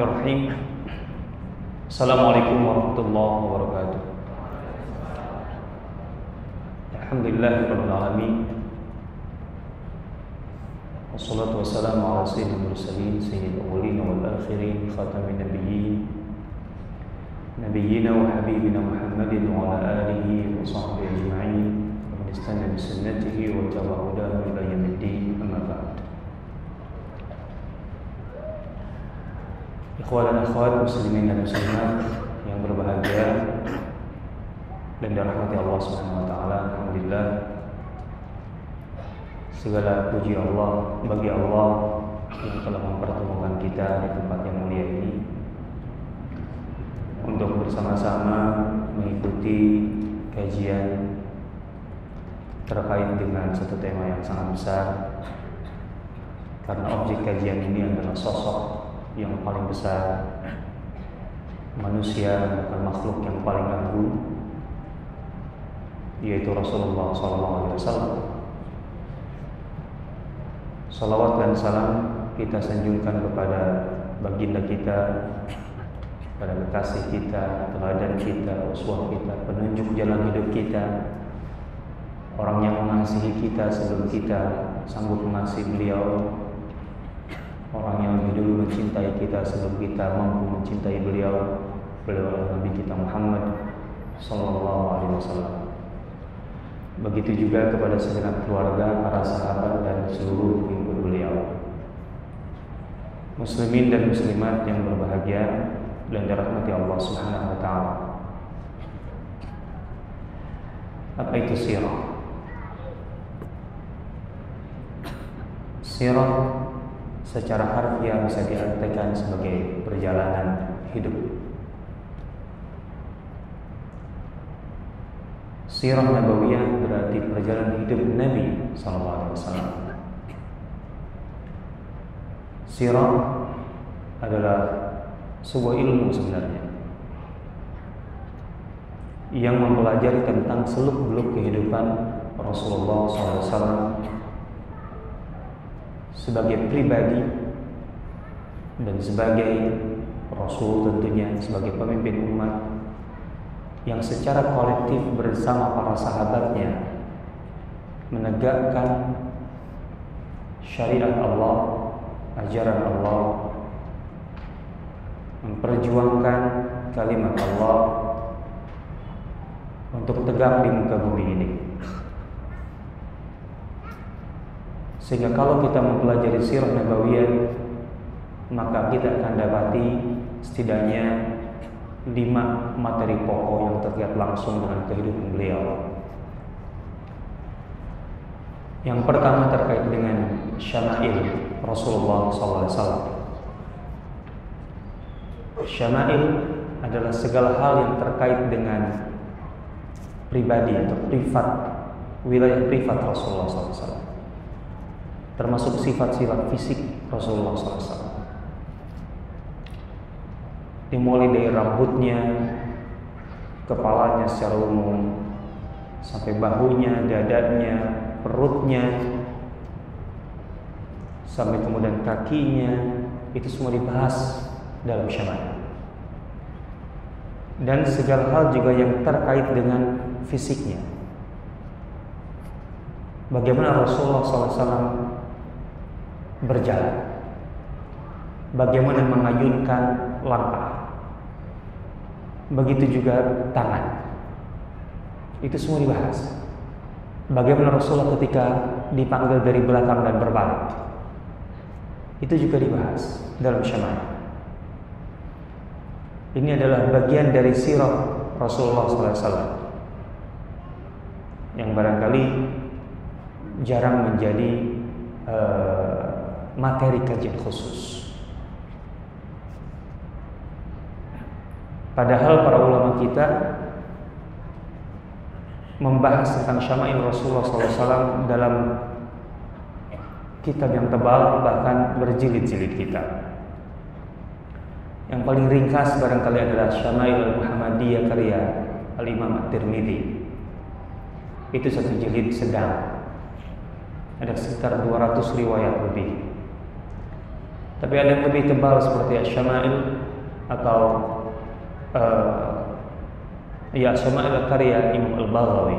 Bismillahirrahmanirrahim. Assalamualaikum warahmatullahi wabarakatuh. Alhamdulillahirabbil alamin. Wassalatu wassalamu ala sayyidil mursalin sayyidil awwalin wal akhirin khatamin nabiyyin nabiyyina wa habibina Muhammadin wa ala alihi wa sahbihi ajma'in wa man istana bi sunnatihi wa tabi'a hudahu ila yaumiddin. Amma ba'd. Ikhwan dan akhwat muslimin dan muslimat yang berbahagia dan dirahmati Allah Subhanahu wa taala, alhamdulillah segala puji Allah bagi Allah yang telah mempertemukan kita di tempat yang mulia ini untuk bersama-sama mengikuti kajian terkait dengan satu tema yang sangat besar, karena objek kajian ini adalah sosok yang paling besar, manusia bukan makhluk yang paling agung, yaitu Rasulullah SAW. Salawat dan salam kita sanjungkan kepada baginda kita, pada kekasih kita, teladan kita, uswah kita, penunjuk jalan hidup kita, orang yang mengasihi kita sebelum kita sanggup mengasihi beliau, orang yang lebih dulu mencintai kita sebelum kita mampu mencintai beliau adalah Nabi kita Muhammad sallallahu alaihi wasallam. Begitu juga kepada segenap keluarga, para sahabat dan seluruh pengikut beliau. Muslimin dan muslimat yang berbahagia dan dirahmati Allah Subhanahu wa taala. Apa itu sirah? Sirah secara harfiah bisa diartikan sebagai perjalanan hidup. Sirah Nabawiyah berarti perjalanan hidup Nabi SAW. Sirah adalah sebuah ilmu sebenarnya yang mempelajari tentang seluk-beluk kehidupan Rasulullah SAW sebagai pribadi dan sebagai Rasul, tentunya sebagai pemimpin umat yang secara kolektif bersama para sahabatnya menegakkan syariat Allah, ajaran Allah, memperjuangkan kalimat Allah untuk tegak di muka bumi ini. Sehingga kalau kita mempelajari sirah Nabawiyah, maka kita akan dapati setidaknya 5 materi pokok yang terkait langsung dengan kehidupan beliau. Yang pertama terkait dengan syama'il Rasulullah SAW. Syama'il adalah segala hal yang terkait dengan pribadi atau privat, wilayah privat Rasulullah SAW, termasuk sifat-sifat fisik Rasulullah SAW. Dimulai dari rambutnya, kepalanya secara umum, sampai bahunya, dadanya, perutnya, sampai kemudian kakinya, itu semua dibahas dalam syama'il. Dan segala hal juga yang terkait dengan fisiknya. Bagaimana Rasulullah SAW berjalan, bagaimana mengayunkan langkah, begitu juga tangan. Itu semua dibahas. Bagaimana Rasulullah ketika dipanggil dari belakang dan berbalik, itu juga dibahas dalam syama'il. Ini adalah bagian dari sirah Rasulullah SAW yang barangkali jarang menjadi materi kajian khusus. Padahal para ulama kita membahas tentang syama'il Rasulullah SAW dalam kitab yang tebal, bahkan berjilid-jilid kitab. Yang paling ringkas barangkali adalah Syama'il Muhammadiyah karya Al-Imam At-Tirmidzi. Itu satu jilid sedang, ada sekitar 200 riwayat lebih. Tapi ada yang lebih tebal seperti Asy-Syama'il atau Asy-Syama'il karya Imam Al-Baghawi,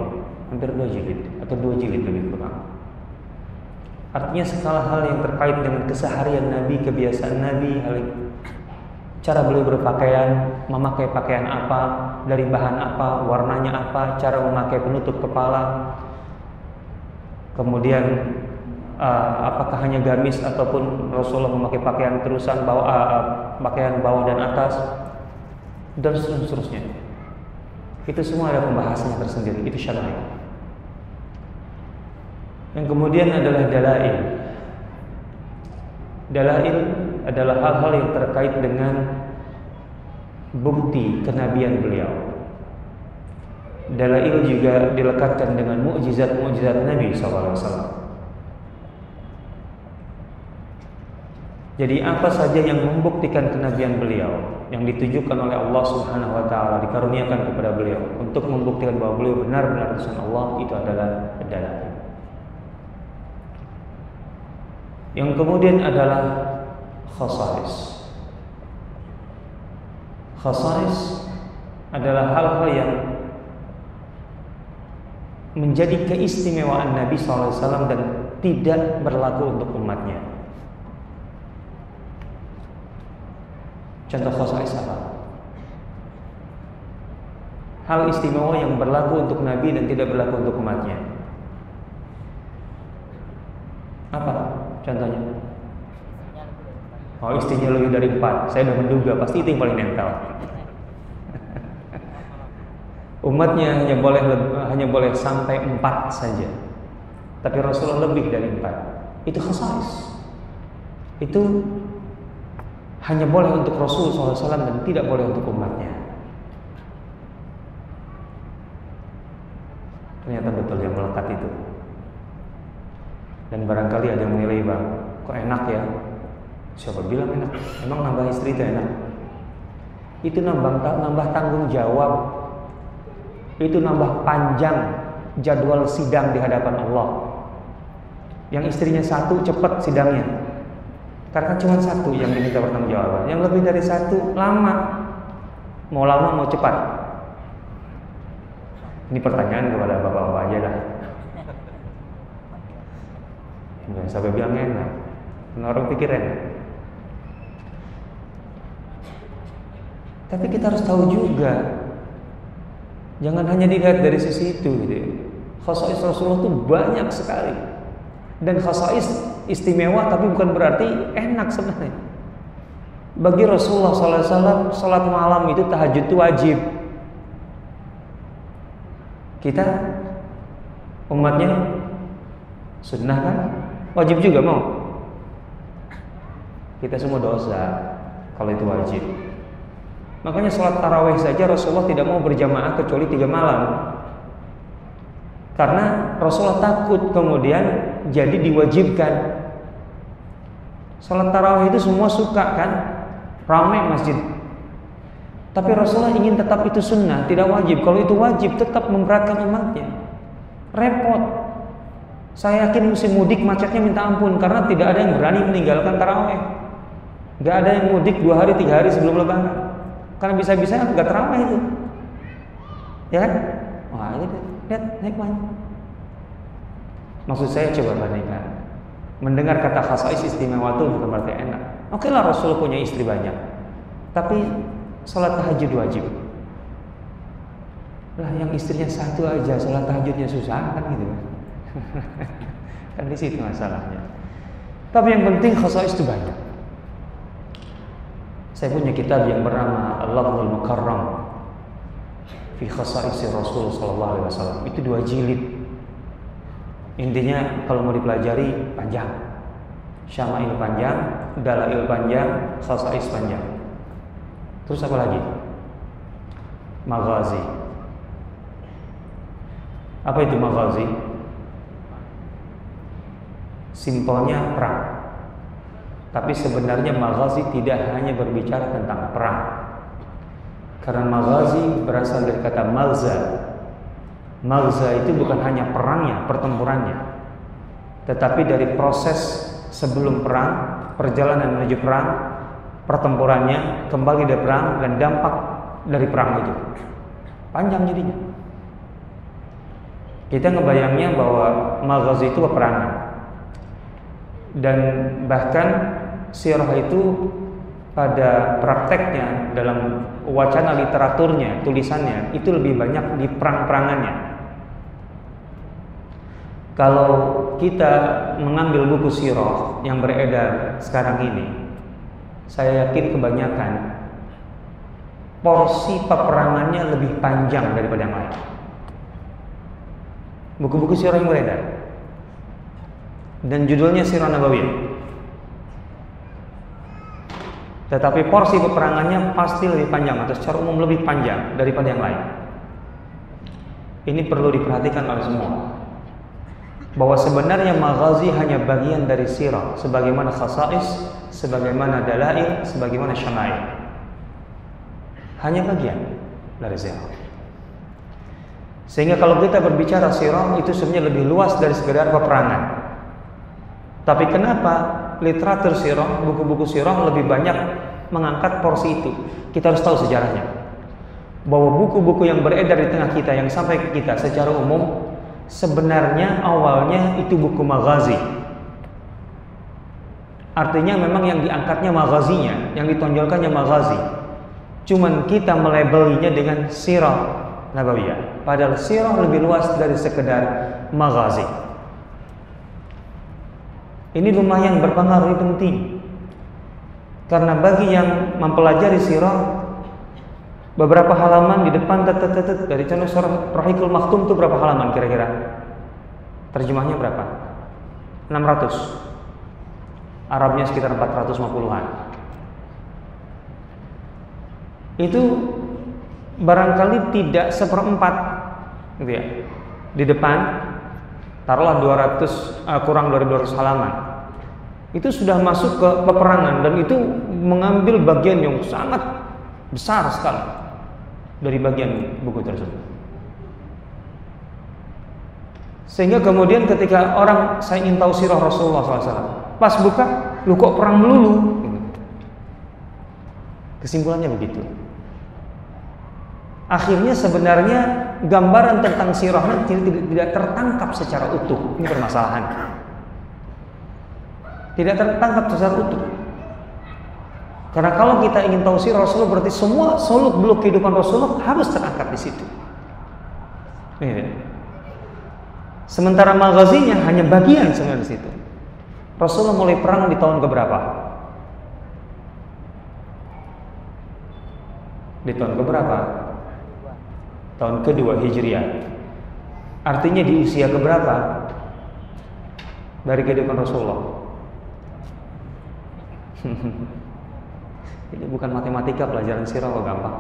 hampir 2 jilid atau 2 jilid lebih kurang. Artinya segala hal yang terkait dengan keseharian Nabi, kebiasaan Nabi, cara beliau berpakaian, memakai pakaian apa, dari bahan apa, warnanya apa, cara memakai penutup kepala, kemudian apakah hanya gamis ataupun Rasulullah memakai pakaian terusan, pakaian bawah dan atas, dan seterusnya. Itu semua ada pembahasannya tersendiri. Itu syar'i. Yang kemudian adalah dalail. Dalail adalah hal-hal yang terkait dengan bukti kenabian beliau. Dalail juga dilekatkan dengan mukjizat-mukjizat Nabi SAW. Jadi apa saja yang membuktikan kenabian beliau, yang ditujukan oleh Allah Subhanahu wa taala, dikaruniakan kepada beliau untuk membuktikan bahwa beliau benar-benar utusan Allah, itu adalah dalail. Yang kemudian adalah khasa'is. Khasa'is adalah hal-hal yang menjadi keistimewaan Nabi SAW dan tidak berlaku untuk umatnya. Contoh khasa'is apa? Hal istimewa yang berlaku untuk Nabi dan tidak berlaku untuk umatnya. Apa contohnya? Oh, istrinya lebih dari 4. Saya udah menduga pasti itu yang paling nempel. Umatnya hanya boleh sampai 4 saja. Tapi Rasulullah lebih dari 4. Itu khasa'is. Itu hanya boleh untuk Rasul SAW dan tidak boleh untuk umatnya. Ternyata betul yang melekat itu. Dan barangkali ada yang menilai, Bang, kok enak ya? Siapa bilang enak? Emang nambah istri itu enak? Itu nambah tanggung jawab. Itu nambah panjang jadwal sidang di hadapan Allah. Yang istrinya 1 cepat sidangnya, karena cuma 1 yang diminta pertanggungjawaban. Yang lebih dari 1 lama. Mau lama mau cepat. Ini pertanyaan kepada bapak-bapak aja dah. Jangan sampai bilang enak. Orang pikir enak. Tapi kita harus tahu juga, jangan hanya dilihat dari sisi itu gitu. Khasa'is Rasulullah itu banyak sekali. Dan khasa'is istimewa tapi bukan berarti enak sebenarnya. Bagi Rasulullah SAW, salat malam itu tahajud itu wajib. Kita umatnya sunnah kan? Wajib juga mau. Kita semua dosa kalau itu wajib. Makanya salat tarawih saja Rasulullah tidak mau berjamaah kecuali 3 malam. Karena Rasulullah takut kemudian jadi diwajibkan. Salat tarawih itu semua suka kan? Ramai masjid. Tapi Rasulullah ingin tetap itu sunnah, tidak wajib. Kalau itu wajib tetap memberatkan umatnya. Repot. Saya yakin musim mudik macetnya minta ampun, karena tidak ada yang berani meninggalkan tarawih. Gak ada yang mudik 2 hari 3 hari sebelum lebaran, karena bisa-bisa gak terawih itu. Ya kan? Wah, lihat hikmahnya. Maksud saya coba bandingkan. Mendengar kata khasa'is istimewa itu bukan berarti enak. Oke lah, Rasul punya istri banyak, tapi sholat tahajud wajib. Lah yang istrinya 1 aja sholat tahajudnya susah kan gitu. Kan di situ masalahnya. Tapi yang penting khasa'is itu banyak. Saya punya kitab yang bernama Al-Lafzul Mukarram fi khasa'is Rasul sallallahu alaihi wasallam. Itu 2 jilid. Intinya kalau mau dipelajari panjang. Syama'il panjang, dalail panjang, khasa'is panjang. Terus apa lagi? Maghazi. Apa itu maghazi? Simpelnya perang. Tapi sebenarnya maghazi tidak hanya berbicara tentang perang. Karena maghazi berasal dari kata malza. Malza itu bukan hanya perangnya, pertempurannya, tetapi dari proses sebelum perang perjalanan menuju perang, pertempurannya, kembali dari perang, dan dampak dari perang itu. Panjang jadinya. Kita ngebayangnya bahwa maghazi itu peperangan. Dan bahkan sirah itu pada prakteknya, dalam wacana literaturnya, tulisannya, itu lebih banyak di perang-perangannya. Kalau kita mengambil buku sirah yang beredar sekarang ini, saya yakin kebanyakan porsi peperangannya lebih panjang daripada yang lain. Buku-buku sirah yang beredar, dan judulnya Sirah Nabawiyah, tetapi porsi peperangannya pasti lebih panjang, atau secara umum lebih panjang daripada yang lain. Ini perlu diperhatikan oleh semua, bahwa sebenarnya maghazi hanya bagian dari sirah, sebagaimana khasais, sebagaimana dalail, sebagaimana syama'il. Hanya bagian dari sirah. Sehingga kalau kita berbicara sirah, itu sebenarnya lebih luas dari sekedar peperangan. Tapi kenapa literatur sirah, buku-buku sirah lebih banyak mengangkat porsi itu? Kita harus tahu sejarahnya, bahwa buku-buku yang beredar di tengah kita, yang sampai ke kita secara umum, sebenarnya awalnya itu buku maghazi. Artinya memang yang diangkatnya maghazinya, yang ditonjolkannya maghazi. Cuman kita melabelinya dengan sirah nabawiyah. Padahal sirah lebih luas dari sekedar maghazi. Ini lumayan berpengaruh, ini penting. Karena bagi yang mempelajari sirah, beberapa halaman di depan dari contoh surah Rahikul Maktum itu berapa halaman kira-kira? Terjemahnya berapa? 600. Arabnya sekitar 450-an. Itu barangkali tidak seperempat gitu ya. Di depan taruhlah 200 kurang dari 200 halaman. Itu sudah masuk ke peperangan, dan itu mengambil bagian yang sangat besar sekali dari bagian buku tersebut. Sehingga kemudian ketika orang, saya ingin tahu sirah Rasulullah SAW, pas buka, lu kok perang melulu? Kesimpulannya begitu. Akhirnya sebenarnya gambaran tentang sirahnya tidak tertangkap secara utuh. Ini permasalahan. Tidak tertangkap secara utuh. Karena kalau kita ingin tahu sirah Rasulullah, berarti semua seluk-beluk kehidupan Rasulullah harus terangkat di situ. Sementara maghazinya hanya bagian sebenarnya di situ. Rasulullah mulai perang di tahun keberapa? Di tahun keberapa? Tahun kedua Hijriah. Artinya di usia keberapa dari kehidupan Rasulullah? Ini bukan matematika, pelajaran sirah kok gampang.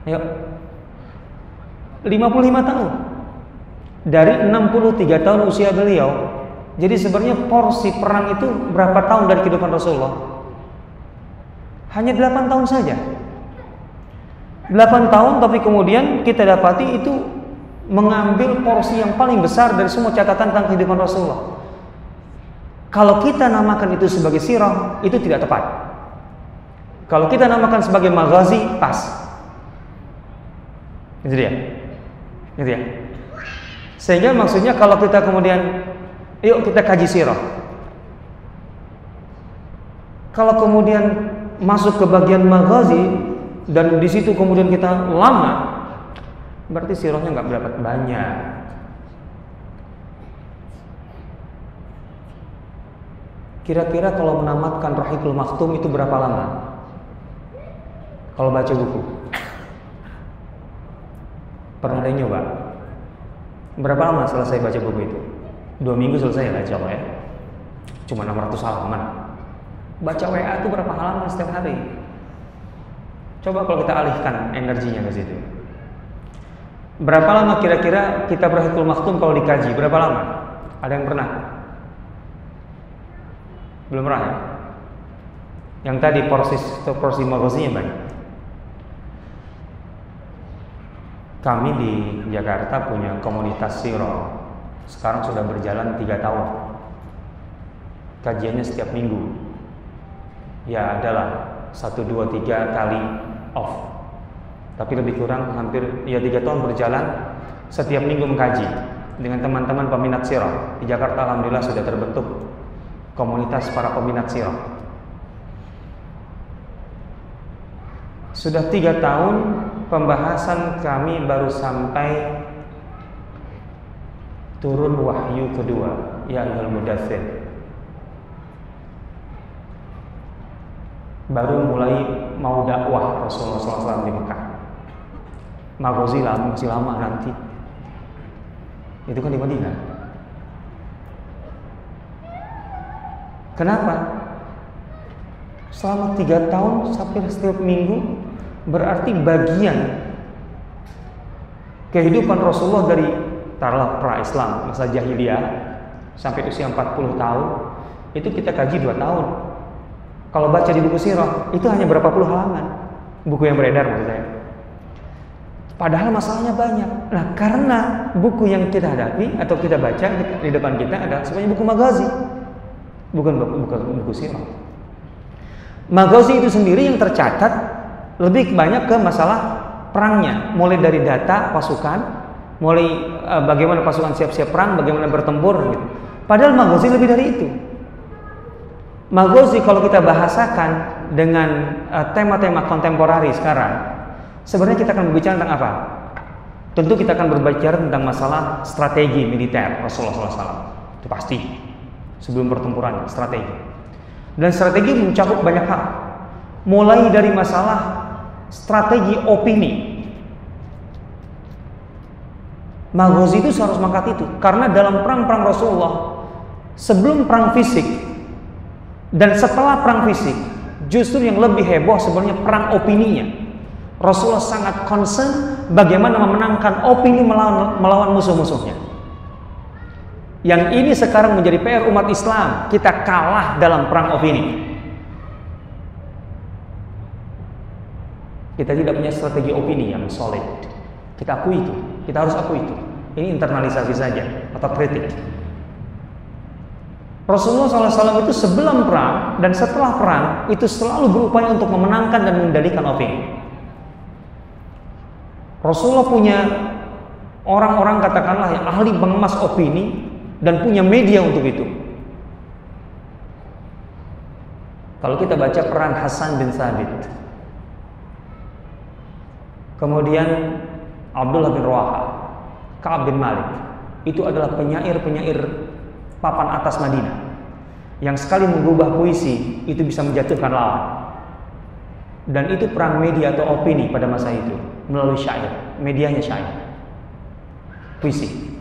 Ayo, 55 tahun. Dari 63 tahun usia beliau. Jadi sebenarnya porsi perang itu berapa tahun dari kehidupan Rasulullah? Hanya 8 tahun saja. 8 tahun, tapi kemudian kita dapati itu mengambil porsi yang paling besar dari semua catatan tentang kehidupan Rasulullah. Kalau kita namakan itu sebagai sirah, itu tidak tepat. Kalau kita namakan sebagai maghazi, pas. Itu dia. Gitu ya. Sehingga maksudnya kalau kita kemudian, yuk kita kaji sirah. Kalau kemudian masuk ke bagian maghazi, dan di situ kemudian kita lama, berarti sirahnya nggak berapa banyak. Kira-kira kalau menamatkan Rahikul Maktum itu berapa lama? Kalau baca buku, pernah ada yang nyoba? Berapa lama selesai baca buku itu? 2 minggu selesai lah, insya Allah ya. Cuma 600 halaman. Baca WA itu berapa halaman setiap hari? Coba kalau kita alihkan energinya ke situ. Berapa lama kira-kira kitab Rahikul Maktum kalau dikaji? Berapa lama? Ada yang pernah? Belum pernah ya? Yang tadi porsi maghazinya banyak. Kami di Jakarta punya komunitas sirah. Sekarang sudah berjalan 3 tahun. Kajiannya setiap minggu. ya adalah 1, 2, 3 kali off. Tapi lebih kurang hampir ya 3 tahun berjalan, setiap minggu mengkaji dengan teman-teman peminat sirah. Di Jakarta alhamdulillah sudah terbentuk komunitas para peminat sirah. Sudah 3 tahun pembahasan kami baru sampai turun wahyu kedua, ya ayyuhal mudaththir. Baru mulai mau dakwah Rasulullah SAW di Mekah. Maghazi masih lama nanti. Itu kan di Madinah. Kenapa? Selama 3 tahun sampai setiap minggu, berarti bagian kehidupan Rasulullah dari taruhlah pra-Islam, masa jahiliyah sampai usia 40 tahun, itu kita kaji 2 tahun. Kalau baca di buku sirah, itu hanya berapa puluh halaman. Buku yang beredar maksud saya. Padahal masalahnya banyak. Nah, karena buku yang kita hadapi atau kita baca di depan kita adalah sebenarnya buku Maghazi, bukan buku sirah. Maghazi itu sendiri yang tercatat lebih banyak ke masalah perangnya, mulai dari data pasukan, mulai bagaimana pasukan siap-siap perang, bagaimana bertempur gitu. Padahal Maghazi lebih dari itu. Maghazi kalau kita bahasakan dengan tema-tema kontemporari sekarang, sebenarnya kita akan berbicara tentang apa? Tentu kita akan berbicara tentang masalah strategi militer Rasulullah SAW. Itu pasti. Sebelum pertempuran, strategi. Dan strategi mencakup banyak hal. Mulai dari masalah strategi opini. Maghazi itu harus mengangkat itu. Karena dalam perang-perang Rasulullah, sebelum perang fisik dan setelah perang fisik, justru yang lebih heboh sebenarnya perang opininya. Rasulullah sangat concern bagaimana memenangkan opini melawan musuh-musuhnya. Yang ini sekarang menjadi PR umat Islam. Kita kalah dalam perang opini. Kita tidak punya strategi opini yang solid. Kita akui itu. Kita harus akui itu. Ini internalisasi saja atau kritik. Rasulullah SAW itu sebelum perang dan setelah perang itu selalu berupaya untuk memenangkan dan mengendalikan opini. Rasulullah punya orang-orang katakanlah yang ahli mengemas opini dan punya media untuk itu. Kalau kita baca peran Hasan bin Thabit, kemudian Abdullah bin Rawaha, Ka'ab bin Malik, itu adalah penyair-penyair papan atas Madinah yang sekali mengubah puisi itu bisa menjatuhkan lawan. Dan itu perang media atau opini pada masa itu melalui syair, medianya syair, puisi.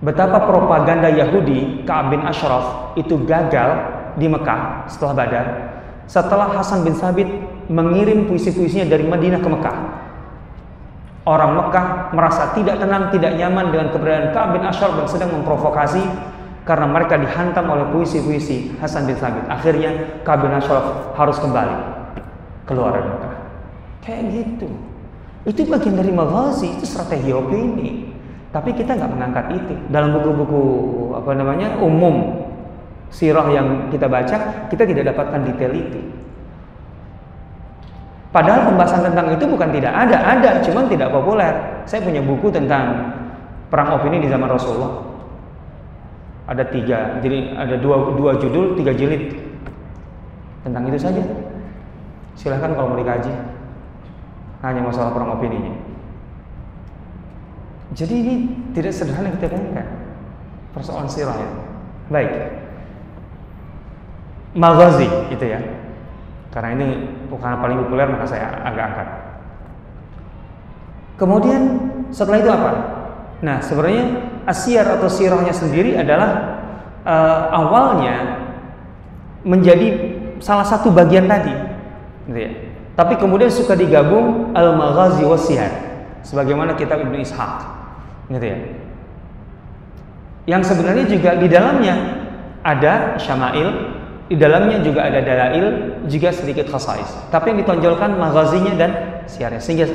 Betapa propaganda Yahudi Ka'ab bin Ashraf itu gagal di Mekah setelah Badar, setelah Hasan bin Thabit mengirim puisi-puisinya dari Madinah ke Mekah. Orang Mekah merasa tidak tenang, tidak nyaman dengan keberadaan Ka'ab bin Ashraf dan sedang memprovokasi karena mereka dihantam oleh puisi-puisi Hasan bin Thabit. Akhirnya Ka'ab bin Ashraf harus kembali keluar dari Mekah. Kayak gitu. Itu bagian dari Maghazi, itu strategi opini. Tapi kita nggak mengangkat itu dalam buku-buku umum sirah yang kita baca. Kita tidak dapatkan detail itu. Padahal pembahasan tentang itu bukan tidak ada, cuman tidak populer. Saya punya buku tentang perang opini di zaman Rasulullah. Ada 3, jadi ada 2 judul, 3 jilid tentang itu saja. Silahkan kalau mau dikaji. Hanya masalah perang opininya. Jadi ini tidak sederhana kita bayangkan persoalan sirah itu. Baik, Maghazi itu ya. Karena ini karena paling populer maka saya agak angkat. Kemudian setelah itu apa? Nah, sebenarnya asyar atau sirahnya sendiri adalah awalnya menjadi salah satu bagian tadi, gitu ya. Tapi kemudian suka digabung al-Maghazi was-Siyar, sebagaimana kitab Ibnu Ishaq, gitu ya. Yang sebenarnya juga di dalamnya ada syama'il, di dalamnya juga ada dalail, juga sedikit khasais. Tapi yang ditonjolkan maghazinya dan siyarnya. Sehingga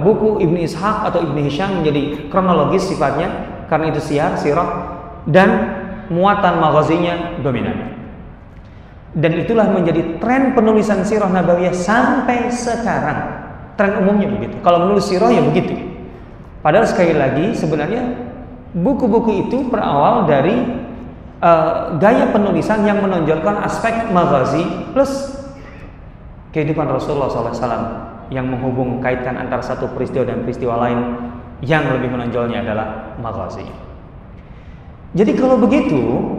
buku Ibnu Ishaq atau Ibnu Hisham menjadi kronologis sifatnya, karena itu sirah, dan muatan maghazinya dominan. Dan itulah menjadi tren penulisan sirah nabawiyah sampai sekarang. Tren umumnya begitu. Kalau menulis sirah ya begitu. Padahal sekali lagi sebenarnya buku-buku itu berawal dari gaya penulisan yang menonjolkan aspek maghazi plus kehidupan Rasulullah SAW yang menghubung kaitkan antara satu peristiwa dan peristiwa lain yang lebih menonjolnya adalah maghazi. Jadi kalau begitu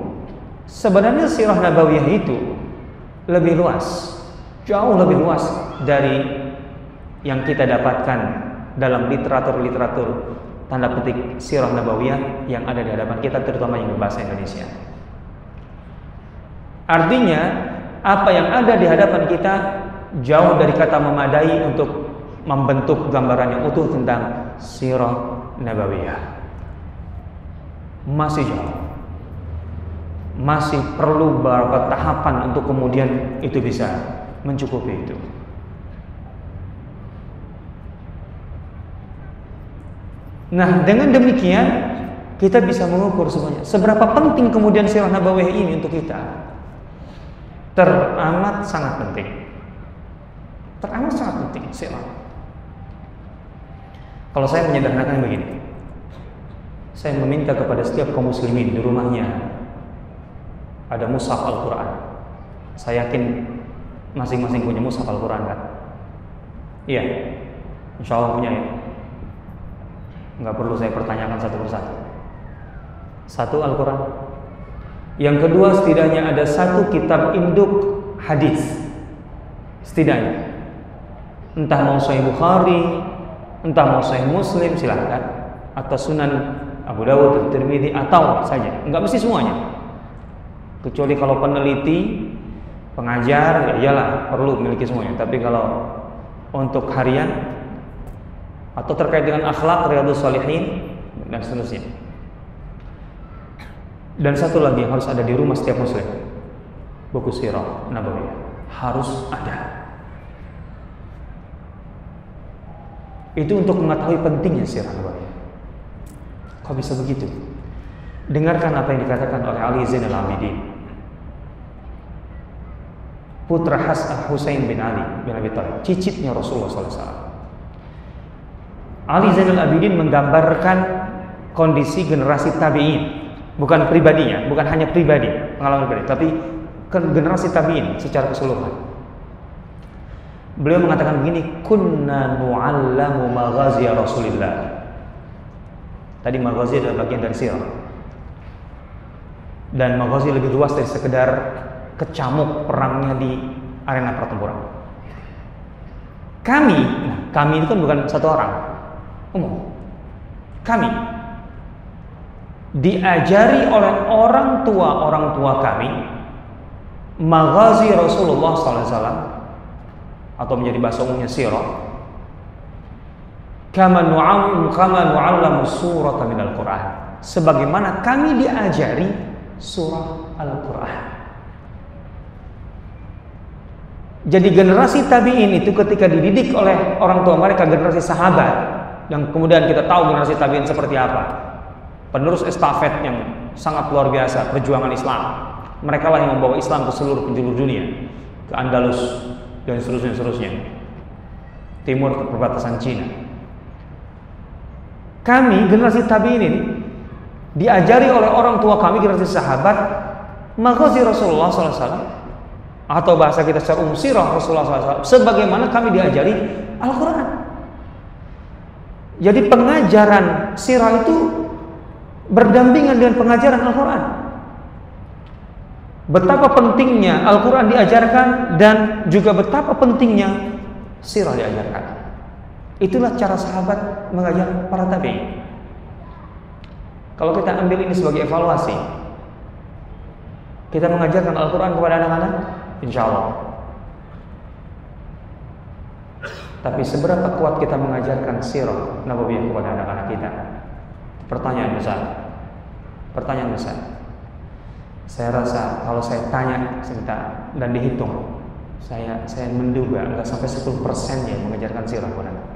sebenarnya sirah nabawiyah itu lebih luas, jauh lebih luas dari yang kita dapatkan dalam literatur tanda petik sirah nabawiyah yang ada di hadapan kita, terutama yang berbahasa Indonesia. Artinya apa yang ada di hadapan kita jauh dari kata memadai untuk membentuk gambaran yang utuh tentang sirah nabawiyah. Masih jauh. Masih perlu beberapa tahapan untuk kemudian itu bisa mencukupi itu. Nah, dengan demikian kita bisa mengukur semuanya. Seberapa penting kemudian sirah nabawiyah ini untuk kita? Teramat sangat penting. Teramat sangat penting sirah. Kalau saya menyederhanakan begini, saya meminta kepada setiap kaum muslimin di rumahnya ada mushaf Al-Quran. Saya yakin masing-masing punya mushaf Al-Quran kan? Iya, insya Allah punya ya. Nggak perlu saya pertanyakan satu persatu. Satu Al-Quran. Yang kedua setidaknya ada satu kitab induk hadis. Setidaknya. Entah mau Sahih Bukhari, entah mau Sahih Muslim, silahkan. Atau Sunan Abu Dawud atau Tirmidzi atau saja. Nggak mesti semuanya. Kecuali kalau peneliti, pengajar, ya iyalah perlu memiliki semuanya. Tapi kalau untuk harian atau terkait dengan akhlak, Riyadhus Shalihin dan seterusnya. Dan satu lagi yang harus ada di rumah setiap muslim, buku sirah nabawiyah harus ada. Itu untuk mengetahui pentingnya sirah nabawiyah. Kok bisa begitu? Dengarkan apa yang dikatakan oleh Ali Zainal Abidin, putra Husain bin Ali bin Abi Thalib, cicitnya Rasulullah SAW. Ali Zainal Abidin menggambarkan kondisi generasi tabi'in, bukan pribadinya, bukan hanya pribadi, pengalaman pribadi, tapi generasi tabi'in secara keseluruhan. Beliau mengatakan begini, kunna nu'allamu maghazi Rasulillah. Tadi maghazi adalah bagian dari sirah. Dan maghazi lebih luas dari sekedar kecamuk perangnya di arena pertempuran. Kami itu kan bukan satu orang, umum. Kami diajari oleh orang tua kami maghazi Rasulullah SAW, atau menjadi bahasa umumnya sirah, kama nu'allamu surata minal Qur'an, sebagaimana kami diajari surah Al-Quran. Jadi generasi tabi'in itu ketika dididik oleh orang tua mereka, generasi sahabat, yang kemudian kita tahu generasi tabi'in seperti apa, penerus estafet yang sangat luar biasa perjuangan Islam. Mereka lah yang membawa Islam ke seluruh penjuru dunia, ke Andalus dan seterusnya, timur ke perbatasan Cina. Kami generasi tabi'in ini diajari oleh orang tua kami, generasi sahabat, maghazi Rasulullah SAW, atau bahasa kita secara umum sirah Rasulullah SAW, sebagaimana kami diajari Al-Quran. Jadi pengajaran sirah itu berdampingan dengan pengajaran Al-Quran. Betapa pentingnya Al-Quran diajarkan dan juga betapa pentingnya sirah diajarkan. Itulah cara sahabat mengajar para tabi'in. Kalau kita ambil ini sebagai evaluasi, kita mengajarkan Al-Quran kepada anak-anak, insya Allah. Tapi seberapa kuat kita mengajarkan sirah nabawiyah kepada anak-anak kita? Pertanyaan besar. Saya rasa kalau saya tanya sebentar dan dihitung, saya menduga enggak sampai 10% yang mengajarkan sirah kepada anak.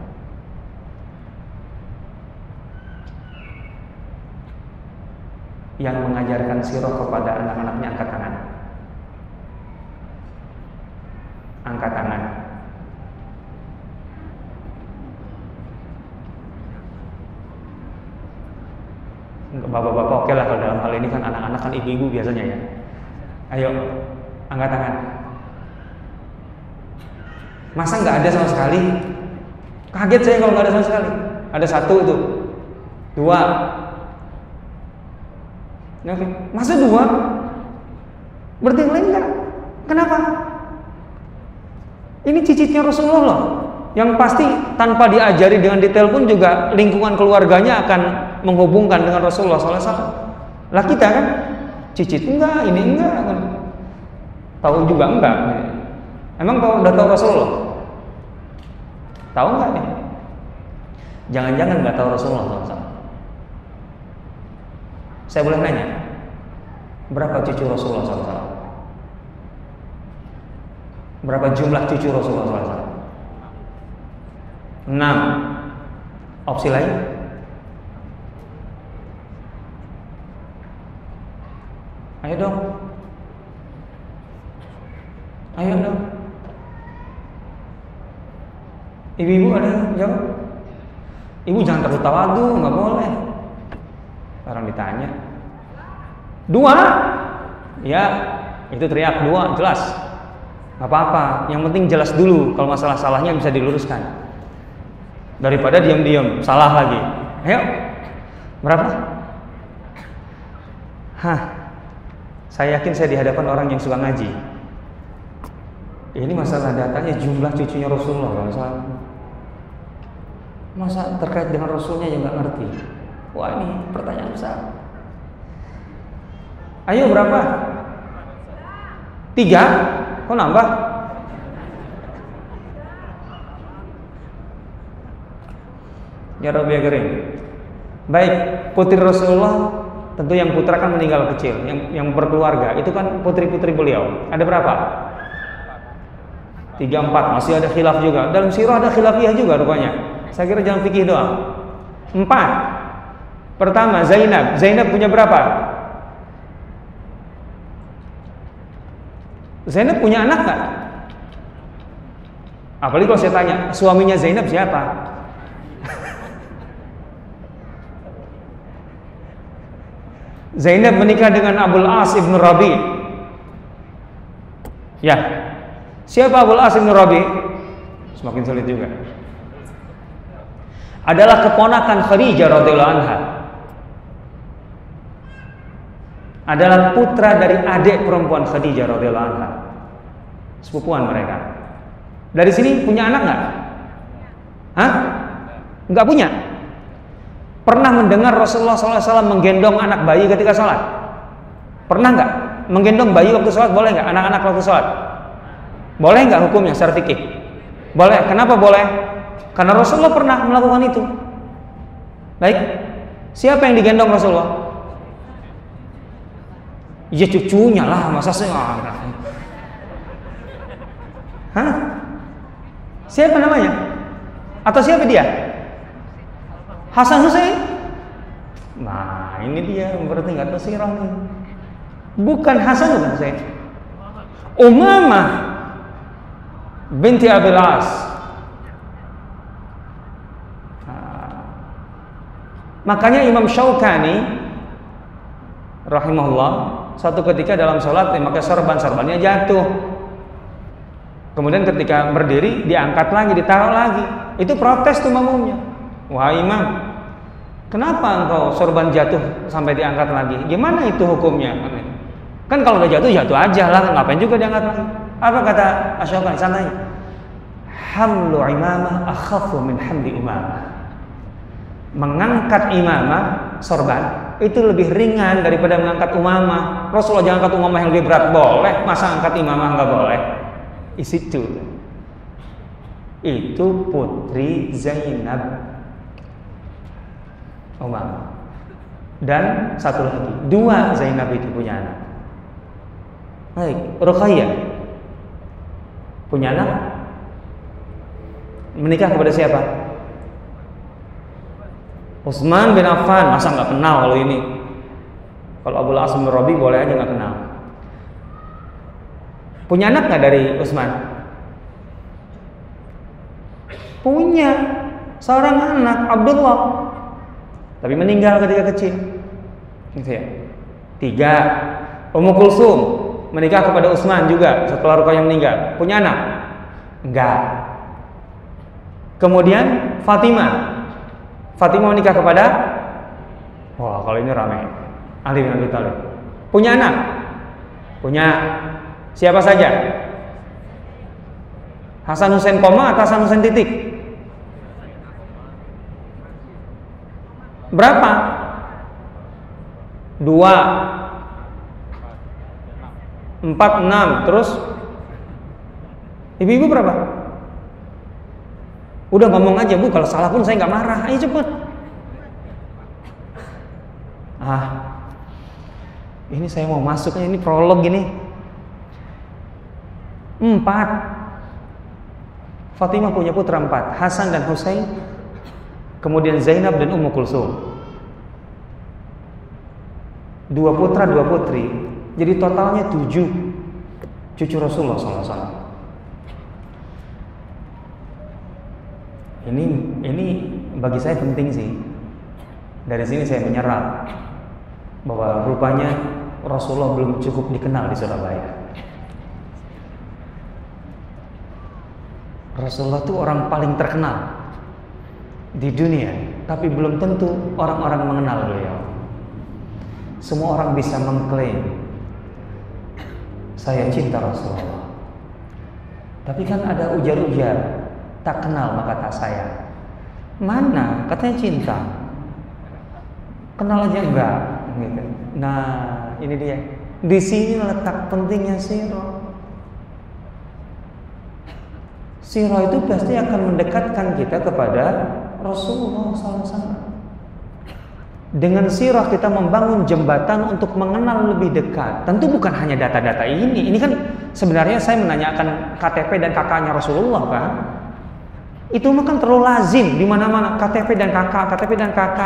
Yang mengajarkan sirah kepada anak-anaknya angkat tangan. Angkat tangan. Bapak-bapak oke lah kalau dalam hal ini kan, anak-anak kan ibu-ibu biasanya ya. Ayo, angkat tangan. Masa nggak ada sama sekali? Kaget saya kalau nggak ada sama sekali. Ada 1 itu, 2. Oke. Masa 2? Berarti yang lain enggak? Kenapa? Ini cicitnya Rasulullah loh. Yang pasti tanpa diajari dengan detail pun juga lingkungan keluarganya akan menghubungkan dengan Rasulullah SAW. Lah kita kan cicit enggak, ini enggak kan. Tahu juga enggak. Emang kalau udah tahu Rasulullah? Tahu enggak nih? Jangan-jangan enggak tahu Rasulullah SAW. Saya boleh nanya, berapa cucu Rasulullah SAW? Berapa jumlah cucu Rasulullah SAW? 6. Opsi lain? Ayo dong. Ayo dong. Ibu-ibu ada yang jawab? Ibu jangan terlalu tawadu, nggak boleh. Orang ditanya. 2? Ya, itu teriak 2, jelas. Nggak apa-apa, yang penting jelas dulu. Kalau masalah-salahnya bisa diluruskan. Daripada diam-diam, salah lagi. Ayo, berapa? Saya yakin saya di hadapan orang yang suka ngaji. Ini masalah datanya jumlah cucunya Rasulullah SAW. Masa terkait dengan Rasulnya yang nggak ngerti? Wah, ini pertanyaan besar. Ayo berapa? 3? Kok nambah? Ya Rabbi ya Karim. Baik, putri Rasulullah tentu yang putra kan meninggal kecil, yang berkeluarga itu kan putri-putri beliau. Ada berapa? 3, 4, masih ada khilaf juga. Dalam sirah ada khilafiyah juga rupanya. Saya kira jangan fikih doang. 4. Pertama Zainab. Zainab punya berapa? Zainab punya anak nggak? Apalagi kalau saya tanya, suaminya Zainab siapa? Zainab menikah dengan Abul As ibn Rabi. Ya, siapa Abul As ibn Rabi? Semakin sulit juga. Adalah keponakan Khadijah radhiyallahu anha. Adalah putra dari adik perempuan Khadijah radhiyallahu anha. Sepupuan mereka. Dari sini punya anak nggak? Hah? Nggak punya. Pernah mendengar Rasulullah SAW menggendong anak bayi ketika sholat? Pernah nggak? Menggendong bayi waktu sholat boleh nggak? Anak-anak waktu sholat? Boleh nggak hukumnya secara fikih? Boleh. Kenapa boleh? Karena Rasulullah pernah melakukan itu. Baik. Siapa yang digendong Rasulullah? Ya cucunya lah, masa sih? Hah? Siapa namanya? Atau siapa dia? Hasan Hussein? Nah, ini dia berarti nggak tahu sirah nih. Bukan Hasan Hussein. Umamah binti Abil As. Makanya Imam Syaukani rahimahullah suatu ketika dalam sholat maka sorban-sorbannya jatuh. Kemudian ketika berdiri diangkat lagi, ditaruh lagi. Itu protes tuh makmumnya. Wahai imam, kenapa engkau sorban jatuh sampai diangkat lagi? Gimana itu hukumnya? Kan kalau udah jatuh, jatuh aja lah, ngapain juga diangkat lagi? Apa kata Asy-Syaukani? Santai. Hamlu imamah akhafu min hamli umamah. Mengangkat imamah, sorban, itu lebih ringan daripada mengangkat umamah. Rasulullah jangan angkat umamah yang lebih berat, boleh. Masa angkat imamah nggak boleh? Itu putri Zainab Umar. Dan satu lagi, 2 Zainab itu punya anak. Baik, Ruqayyah punya anak. Menikah kepada siapa? Utsman bin Affan. Masa nggak kenal kalau ini? Kalau Abul As bin Rabi boleh aja nggak kenal. Punya anak nggak dari Utsman? Punya seorang anak, Abdullah, tapi meninggal ketika kecil. Gitu ya. 3. Ummu Kulsum menikah kepada Utsman juga setelah Ruqayyah meninggal. Punya anak? Enggak. Kemudian Fatimah menikah kepada, wah kalau ini ramai, Ali bin Abi Thalib. Punya anak? Punya. Siapa saja? Hasan Husain koma atau Hasan Husain titik? Berapa? 2, 4, 6. Terus ibu-ibu berapa? Udah ngomong aja, Bu, kalau salah pun saya nggak marah. Ayo cepet. Ini saya mau masuk, ini prolog gini. 4. Fatimah punya putra 4, Hasan dan Husain, kemudian Zainab dan Ummu Kulsum. 2 putra 2 putri, jadi totalnya 7 cucu Rasulullah SAW. Ini bagi saya penting sih. Dari sini saya menyerap bahwa rupanya Rasulullah belum cukup dikenal di Surabaya. Rasulullah itu orang paling terkenal di dunia, tapi belum tentu orang-orang mengenal beliau. Semua orang bisa mengklaim saya cinta Rasulullah, tapi kan ada ujar-ujar, tak kenal maka tak sayang. Mana katanya cinta, kenal aja enggak gitu. Nah ini dia, di sini letak pentingnya sirah. Sirah itu pasti akan mendekatkan kita kepada Rasulullah SAW. Dengan sirah kita membangun jembatan untuk mengenal lebih dekat. Tentu bukan hanya data-data ini. Ini kan sebenarnya saya menanyakan KTP dan KK-nya Rasulullah kan. Itu mah kan terlalu lazim di mana-mana, KTP dan KK.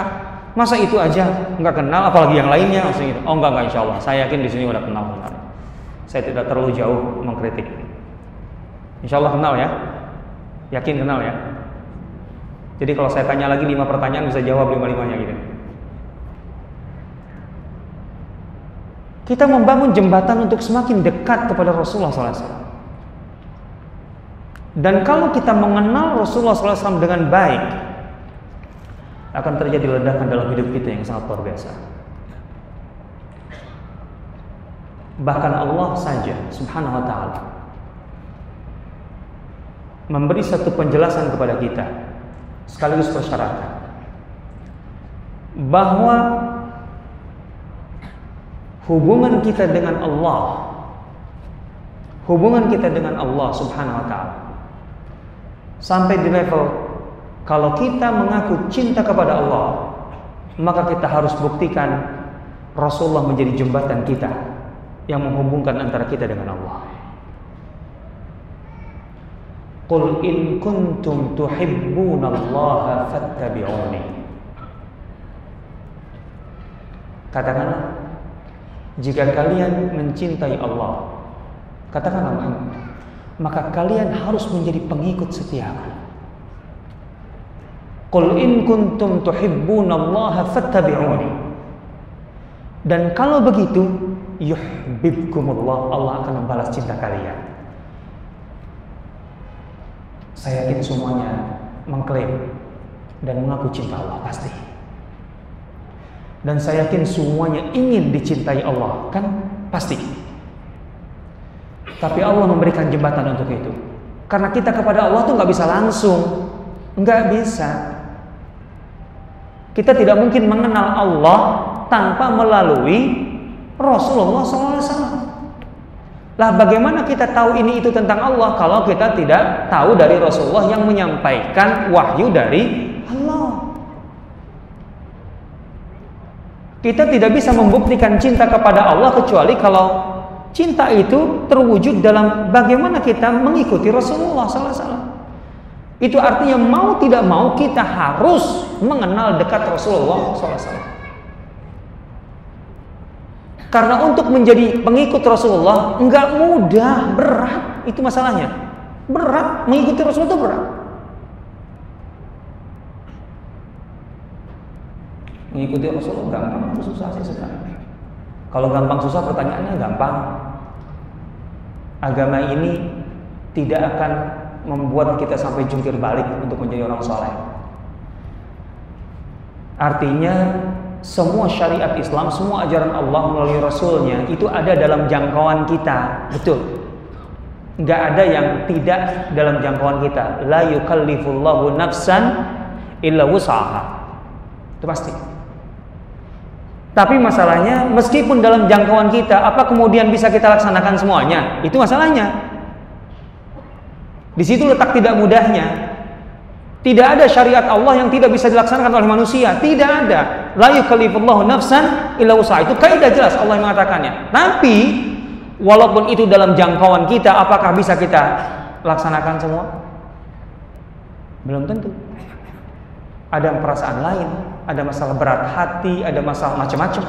Masa itu aja nggak kenal, apalagi yang lainnya maksudnya gitu. Oh enggak insya Allah. Saya yakin di sini udah kenal. Saya tidak terlalu jauh mengkritik. Insya Allah kenal ya. Yakin kenal ya. Jadi kalau saya tanya lagi 5 pertanyaan bisa jawab 5-5-nya gitu. Kita membangun jembatan untuk semakin dekat kepada Rasulullah SAW. Dan kalau kita mengenal Rasulullah SAW dengan baik, akan terjadi ledakan dalam hidup kita yang sangat luar biasa. Bahkan Allah saja Subhanahu wa ta'ala memberi satu penjelasan kepada kita sekaligus persyaratan bahwa hubungan kita dengan Allah Subhanahu wa ta'ala sampai di level kalau kita mengaku cinta kepada Allah, maka kita harus buktikan Rasulullah menjadi jembatan kita yang menghubungkan antara kita dengan Allah. Qul in kuntum tuhibbunallaha fattabi'uni. Katakanlah, jika kalian mencintai Allah, katakanlah Muhammad, maka kalian harus menjadi pengikut setiaku. Qul in kuntum tuhibbunallaha fattabi'uni. Dan kalau begitu, yuhibbukumullah, Allah akan membalas cinta kalian. Saya yakin semuanya mengklaim dan mengaku cinta Allah pasti. Dan saya yakin semuanya ingin dicintai Allah, kan? Pasti. Tapi Allah memberikan jembatan untuk itu. Karena kita kepada Allah tuh nggak bisa langsung, nggak bisa. Kita tidak mungkin mengenal Allah tanpa melalui Rasulullah SAW. Lah bagaimana kita tahu ini itu tentang Allah kalau kita tidak tahu dari Rasulullah yang menyampaikan wahyu dari Allah? Kita tidak bisa membuktikan cinta kepada Allah kecuali kalau cinta itu terwujud dalam bagaimana kita mengikuti Rasulullah SAW. Itu artinya mau tidak mau kita harus mengenal dekat Rasulullah SAW. Karena untuk menjadi pengikut Rasulullah enggak mudah, berat. Itu masalahnya. Berat, mengikuti Rasulullah itu berat. Mengikuti Rasulullah gampang atau susah sih sekarang? Kalau gampang susah pertanyaannya gampang. Agama ini tidak akan membuat kita sampai jungkir balik untuk menjadi orang soleh. Artinya semua syariat Islam, semua ajaran Allah melalui Rasulnya itu ada dalam jangkauan kita. Betul. Nggak ada yang tidak dalam jangkauan kita. La yukallifullahu nafsan illa wus'aha. Itu pasti. Tapi masalahnya, meskipun dalam jangkauan kita, apa kemudian bisa kita laksanakan semuanya? Itu masalahnya. Di situ letak tidak mudahnya. Tidak ada syariat Allah yang tidak bisa dilaksanakan oleh manusia. Tidak ada. La yukallifullahu nafsan illa wus'aha. Itu kaidah jelas Allah yang mengatakannya. Tapi walaupun itu dalam jangkauan kita, apakah bisa kita laksanakan semua? Belum tentu. Ada perasaan lain, ada masalah berat hati, ada masalah macam-macam.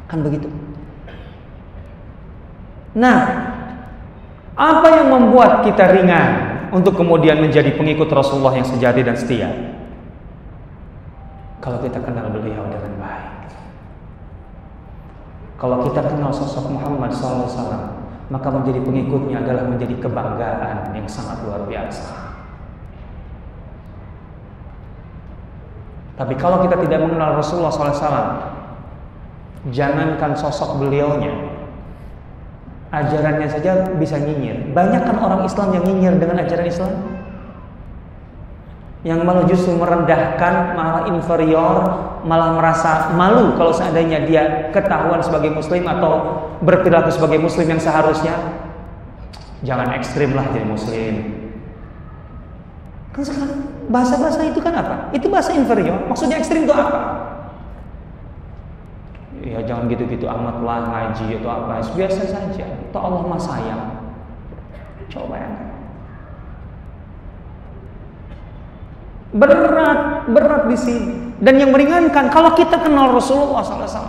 Kan begitu. Nah, apa yang membuat kita ringan untuk kemudian menjadi pengikut Rasulullah yang sejati dan setia? Kalau kita kenal beliau dengan baik. Kalau kita kenal sosok Muhammad SAW, maka menjadi pengikutnya adalah menjadi kebanggaan yang sangat luar biasa. Tapi kalau kita tidak mengenal Rasulullah SAW, jangankan sosok beliaunya, ajarannya saja bisa nyinyir. Banyak kan orang Islam yang nyinyir dengan ajaran Islam, yang malah justru merendahkan, malah inferior, malah merasa malu kalau seandainya dia ketahuan sebagai muslim atau berperilaku sebagai muslim yang seharusnya. Jangan ekstrim lah jadi muslim. Kan sekarang bahasa-bahasa itu kan apa? Itu bahasa inferior. Maksudnya ekstrim itu apa? Ya jangan gitu-gitu amat lah ngaji atau apa. Biasa saja. Toh Allah Maha Sayang. Coba ya. Berat di sini. Dan yang meringankan kalau kita kenal Rasulullah SAW,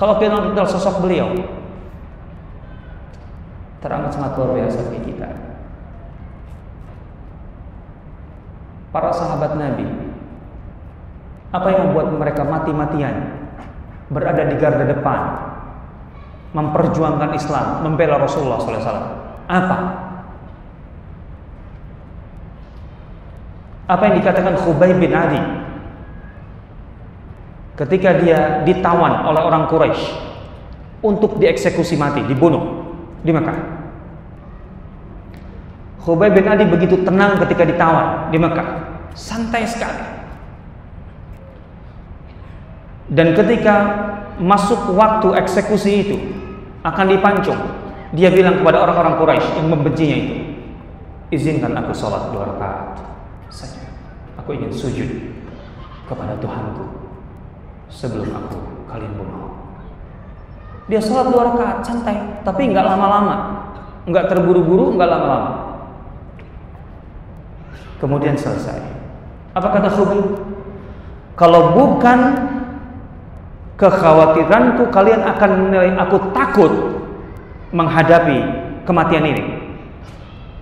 kalau kita kenal sosok beliau, teramat sangat luar biasa bagi kita. Para sahabat Nabi, apa yang membuat mereka mati-matian berada di garda depan, memperjuangkan Islam, membela Rasulullah SAW? Apa? Apa yang dikatakan Khubayb bin Adi ketika dia ditawan oleh orang Quraisy untuk dieksekusi mati, dibunuh di Mekah? Khubayb bin Adi begitu tenang ketika ditawan di Mekah, santai sekali. Dan ketika masuk waktu eksekusi itu akan dipancung, dia bilang kepada orang-orang Quraisy yang membencinya itu, izinkan aku sholat 2 rakaat saja. Aku ingin sujud kepada Tuhanku sebelum kalian bunuh. Dia sholat 2 rakaat santai, tapi nggak lama-lama, nggak terburu-buru, nggak lama-lama. Kemudian selesai. Apa kata Khubayb? Kalau bukan kekhawatiranku kalian akan menilai aku takut menghadapi kematian ini,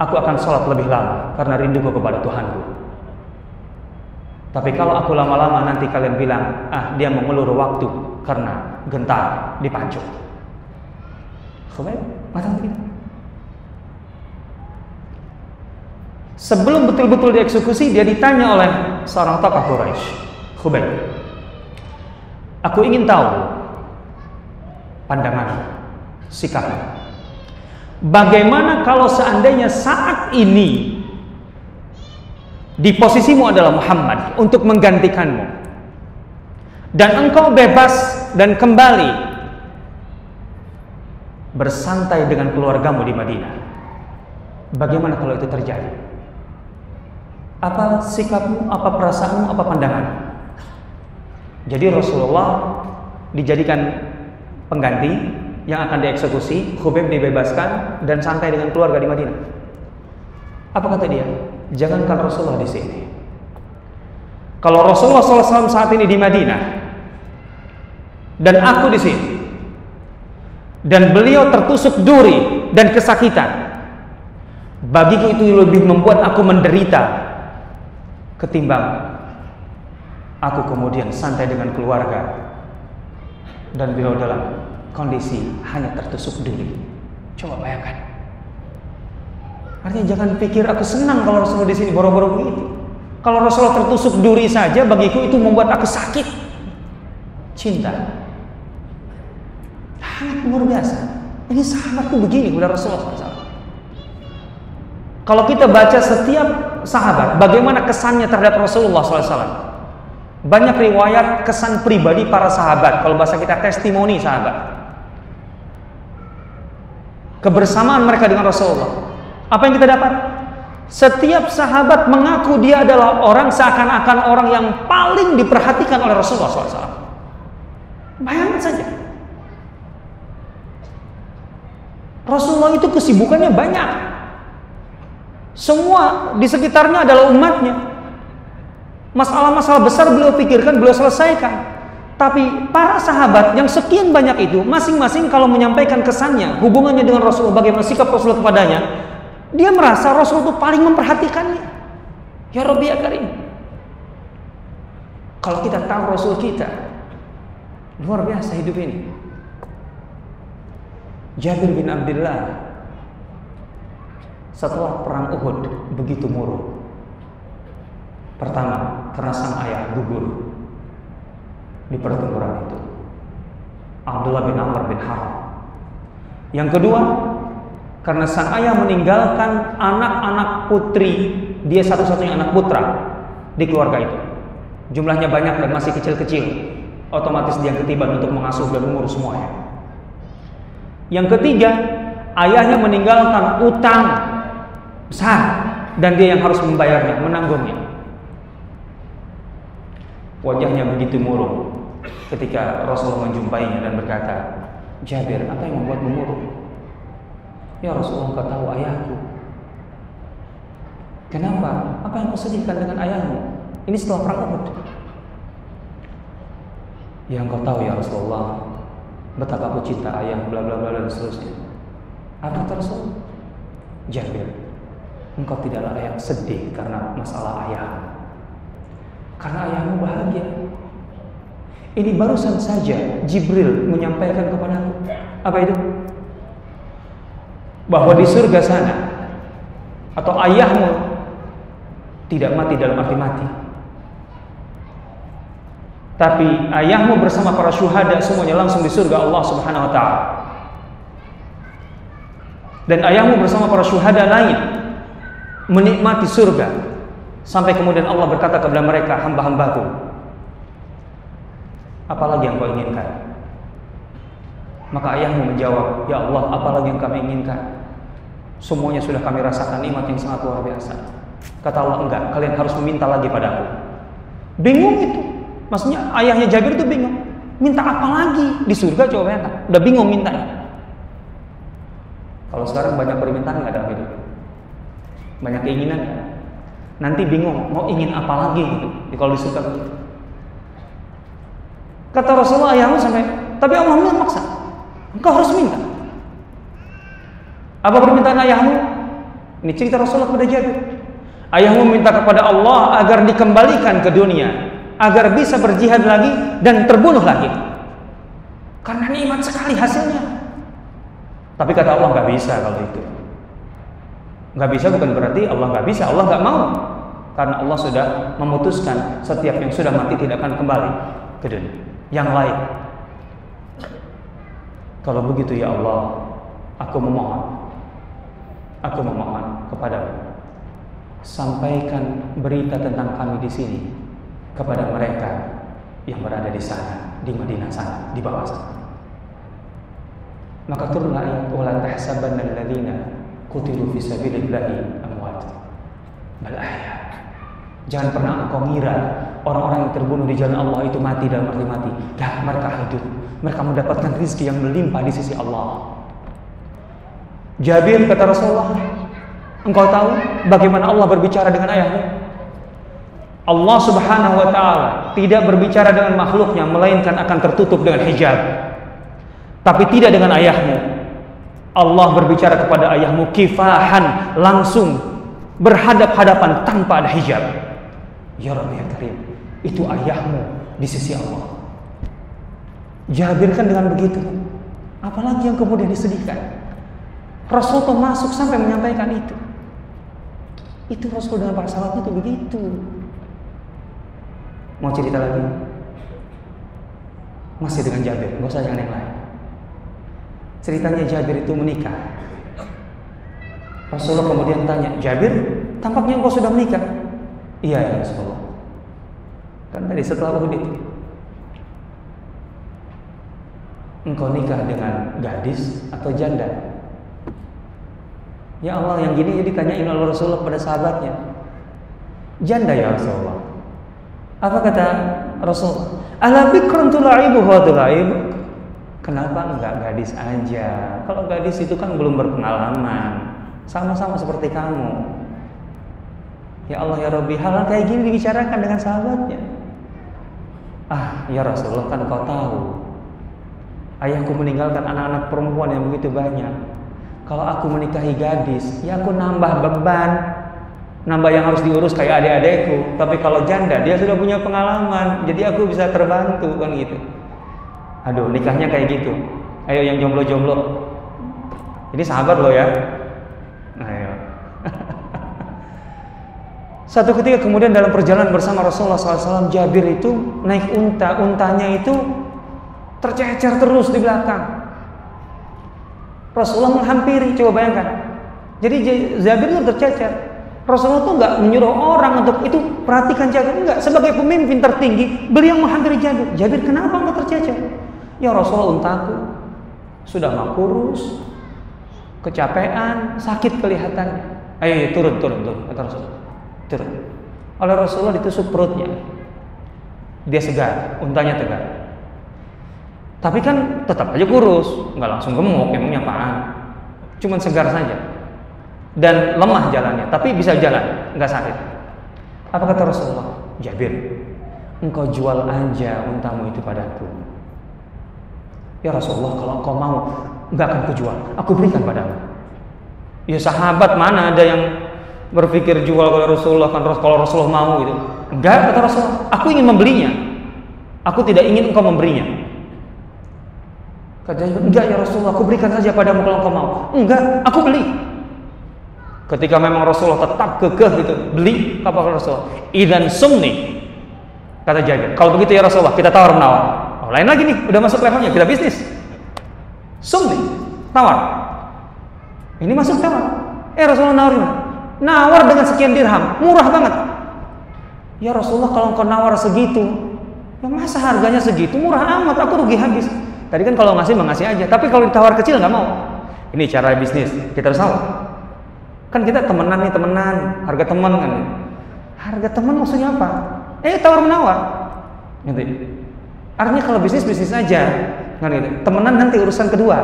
aku akan sholat lebih lama karena rinduku kepada Tuhanku. Tapi kalau aku lama-lama nanti kalian bilang, dia mengulur waktu karena gentar dipancung. Khubayb matang begitu. Sebelum betul-betul dieksekusi, dia ditanya oleh seorang tokoh Quraisy, Khubayb, aku ingin tahu pandangan, sikap. Bagaimana kalau seandainya saat ini di posisimu adalah Muhammad untuk menggantikanmu, dan engkau bebas dan kembali bersantai dengan keluargamu di Madinah? Bagaimana kalau itu terjadi? Apa sikapmu, apa perasaanmu, apa pandanganmu? Jadi Rasulullah dijadikan pengganti yang akan dieksekusi, Khubayb dibebaskan dan santai dengan keluarga di Madinah. Apa kata dia? Jangankan Rasulullah di sini. Kalau Rasulullah SAW saat ini di Madinah dan aku di sini, dan beliau tertusuk duri dan kesakitan, bagiku itu lebih membuat aku menderita ketimbang Aku kemudian santai dengan keluarga, dan beliau dalam kondisi hanya tertusuk duri. Coba bayangkan. Artinya jangan pikir aku senang kalau Rasulullah di sini boro-boro begitu. Kalau Rasulullah tertusuk duri saja bagiku itu membuat aku sakit. Cinta sangat luar biasa. Ini sahabatku begini, udah Rasulullah SAW. Kalau kita baca setiap sahabat, bagaimana kesannya terhadap Rasulullah SAW. Banyak riwayat kesan pribadi para sahabat. Kalau bahasa kita testimoni sahabat, kebersamaan mereka dengan Rasulullah. Apa yang kita dapat? Setiap sahabat mengaku dia adalah orang seakan-akan orang yang paling diperhatikan oleh Rasulullah SAW. Bayangkan saja. Rasulullah itu kesibukannya banyak. Semua di sekitarnya adalah umatnya. Masalah-masalah besar beliau pikirkan, beliau selesaikan. Tapi para sahabat yang sekian banyak itu, masing-masing kalau menyampaikan kesannya, hubungannya dengan Rasulullah, bagaimana sikap Rasulullah kepadanya, dia merasa Rasulullah itu paling memperhatikannya. Ya Rabbi ya Karim. Kalau kita tahu Rasul kita, luar biasa hidup ini. Jabir bin Abdullah setelah perang Uhud begitu murung. Pertama, karena sang ayah gugur di pertempuran itu, Abdullah bin Amr bin Haram. Yang kedua, karena sang ayah meninggalkan anak-anak putri, dia satu-satunya anak putra di keluarga itu. Jumlahnya banyak dan masih kecil-kecil. Otomatis dia ketiban untuk mengasuh dan mengurus semuanya. Yang ketiga, ayahnya meninggalkan utang besar dan dia yang harus membayarnya, menanggungnya. Wajahnya begitu murung ketika Rasulullah menjumpainya dan berkata, Jabir, apa yang membuatmu murung? Ya Rasulullah, engkau tahu ayahku. Kenapa? Apa yang kau sedihkan dengan ayahmu? Ini setelah perang Uhud. Ya engkau tahu ya Rasulullah, betapa aku cinta ayah, bla bla bla dan seterusnya. Apa kata Rasul? Jabir, engkau tidaklah layak sedih karena masalah ayah, karena ayahmu bahagia. Ini barusan saja Jibril menyampaikan kepadaku. Apa itu? Bahwa di surga sana, atau ayahmu tidak mati dalam arti mati, tapi ayahmu bersama para syuhada semuanya langsung di surga Allah Subhanahu wa taala. Dan ayahmu bersama para syuhada lain menikmati surga sampai kemudian Allah berkata kepada mereka, hamba-hambaku, apalagi yang kau inginkan? Maka ayahmu menjawab, ya Allah, apalagi yang kami inginkan? Semuanya sudah kami rasakan nikmat yang sangat luar biasa. Kata Allah, enggak, kalian harus meminta lagi padaku. Bingung itu. Maksudnya ayahnya Jabir itu bingung. Minta apa lagi di surga, coba ya kan? Udah bingung mintanya. Kalau sekarang banyak permintaan nggak dalam hidup? Banyak keinginan nggak? Nanti bingung mau ingin apa lagi gitu. Kalau di surga begitu. Kata Rasulullah, ayahmu sampai, tapi Allah memaksa. Engkau harus minta. Apa permintaan ayahmu? Ini cerita Rasulullah kepada Jabir. Ayahmu minta kepada Allah agar dikembalikan ke dunia, agar bisa berjihad lagi dan terbunuh lagi. Karena nikmat sekali hasilnya. Tapi kata Allah, nggak bisa kalau itu. Nggak bisa bukan berarti Allah nggak bisa, Allah nggak mau. Karena Allah sudah memutuskan setiap yang sudah mati tidak akan kembali ke dunia. Yang lain. Kalau begitu ya Allah, aku memohon kepadamu, sampaikan berita tentang kami di sini kepada mereka yang berada di sana, di Madinah sana, di bawah sana. Maka turunlah ayat, wala tahsabanna alladziina qutilu fi sabilillahi amwat bal ahya. Jangan pernah engkau ngira orang-orang yang terbunuh di jalan Allah itu mati dalam arti mati. Dah, mereka hidup. Mereka mendapatkan rezeki yang melimpah di sisi Allah. Jabir, kata Rasulullah, engkau tahu bagaimana Allah berbicara dengan ayahmu? Allah Subhanahu wa ta'ala tidak berbicara dengan makhluknya, melainkan akan tertutup dengan hijab. Tapi tidak dengan ayahmu. Allah berbicara kepada ayahmu kifahan, langsung berhadap-hadapan tanpa ada hijab. Ya Rabbi ya Karim, itu ayahmu di sisi Allah. Jabir kan dengan begitu. Apalagi yang kemudian disedihkan. Rasul tuh masuk sampai menyampaikan itu. Itu Rasul dengan para sahabatnya itu begitu. Mau cerita lagi? Masih dengan Jabir, nggak usah jangan yang lain. Ceritanya Jabir itu menikah. Rasulullah kemudian tanya, Jabir, tampaknya engkau sudah menikah? Iya ya Rasulullah. Kan tadi setelah Uhud itu, engkau nikah dengan gadis atau janda? Ya Allah, yang gini jadi tanyain oleh Rasulullah pada sahabatnya. Janda ya Rasulullah. Apa kata Rasul? Ala bikrun tula'ibu wa tula'ibu. Kenapa enggak gadis aja? Kalau gadis itu kan belum berpengalaman, sama-sama seperti kamu. Ya Allah ya Rabbi, hal kayak gini dibicarakan dengan sahabatnya. Ah ya Rasulullah, kan kau tahu ayahku meninggalkan anak-anak perempuan yang begitu banyak. Kalau aku menikahi gadis, ya aku nambah beban, nambah yang harus diurus kayak adik-adikku. Tapi kalau janda, dia sudah punya pengalaman, jadi aku bisa terbantu kan gitu. Aduh, nikahnya kayak gitu. Ayo yang jomblo-jomblo, ini sahabat lo ya. Ayo. Satu ketika kemudian dalam perjalanan bersama Rasulullah SAW, Jabir itu naik unta, untanya itu tercecer terus di belakang. Rasulullah menghampiri, coba bayangkan. Jadi Jabir itu tercecer. Rasulullah tuh nggak menyuruh orang untuk itu perhatikan Jabir, enggak. Sebagai pemimpin tertinggi, beliau menghampiri Jabir. Jabir, kenapa nggak tercecer? Ya Rasulullah, untaku sudah mau kurus, kecapean, sakit kelihatannya. Ayo turun, kata Rasulullah. Turun. Oleh Rasulullah ditusuk perutnya. Dia segar, untanya tegar. Tapi kan tetap aja kurus, nggak langsung gemuk, emangnya apaan? Cuman segar saja. Dan lemah jalannya, tapi bisa jalan, nggak sakit. Apa kata Rasulullah? Jabir, engkau jual aja untamu itu padaku. Ya Rasulullah, kalau engkau mau, nggak akan kujual, aku berikan padamu. Ya sahabat mana ada yang berpikir jual kalau Rasulullah, kan kalau Rasulullah mau gitu? Enggak, kata Rasulullah, aku ingin membelinya. Aku tidak ingin engkau memberinya. Kata Jabir, enggak ya Rasulullah, aku berikan saja padamu kalau engkau mau. Enggak, aku beli. Ketika memang Rasulullah tetap kekeh gitu, beli, apa kata Rasulullah? Idzan sumni. Kata Jabir, kalau begitu ya Rasulullah, kita tawar menawar. Oh, lain lagi nih, udah masuk levelnya, kita bisnis. Sumni, tawar. Ini masuk tawar. Rasulullah nawarin. Nawar dengan sekian dirham, murah banget. Ya Rasulullah, kalau engkau nawar segitu, ya masa harganya segitu, murah amat, aku rugi habis. Tadi kan kalau ngasih aja, tapi kalau ditawar kecil nggak mau. Ini cara bisnis, kita harus tahu. Kan kita temenan nih, harga teman kan. Harga teman maksudnya apa? Tawar menawar. Gitu. Artinya kalau bisnis aja, kan gitu. Temenan nanti urusan kedua.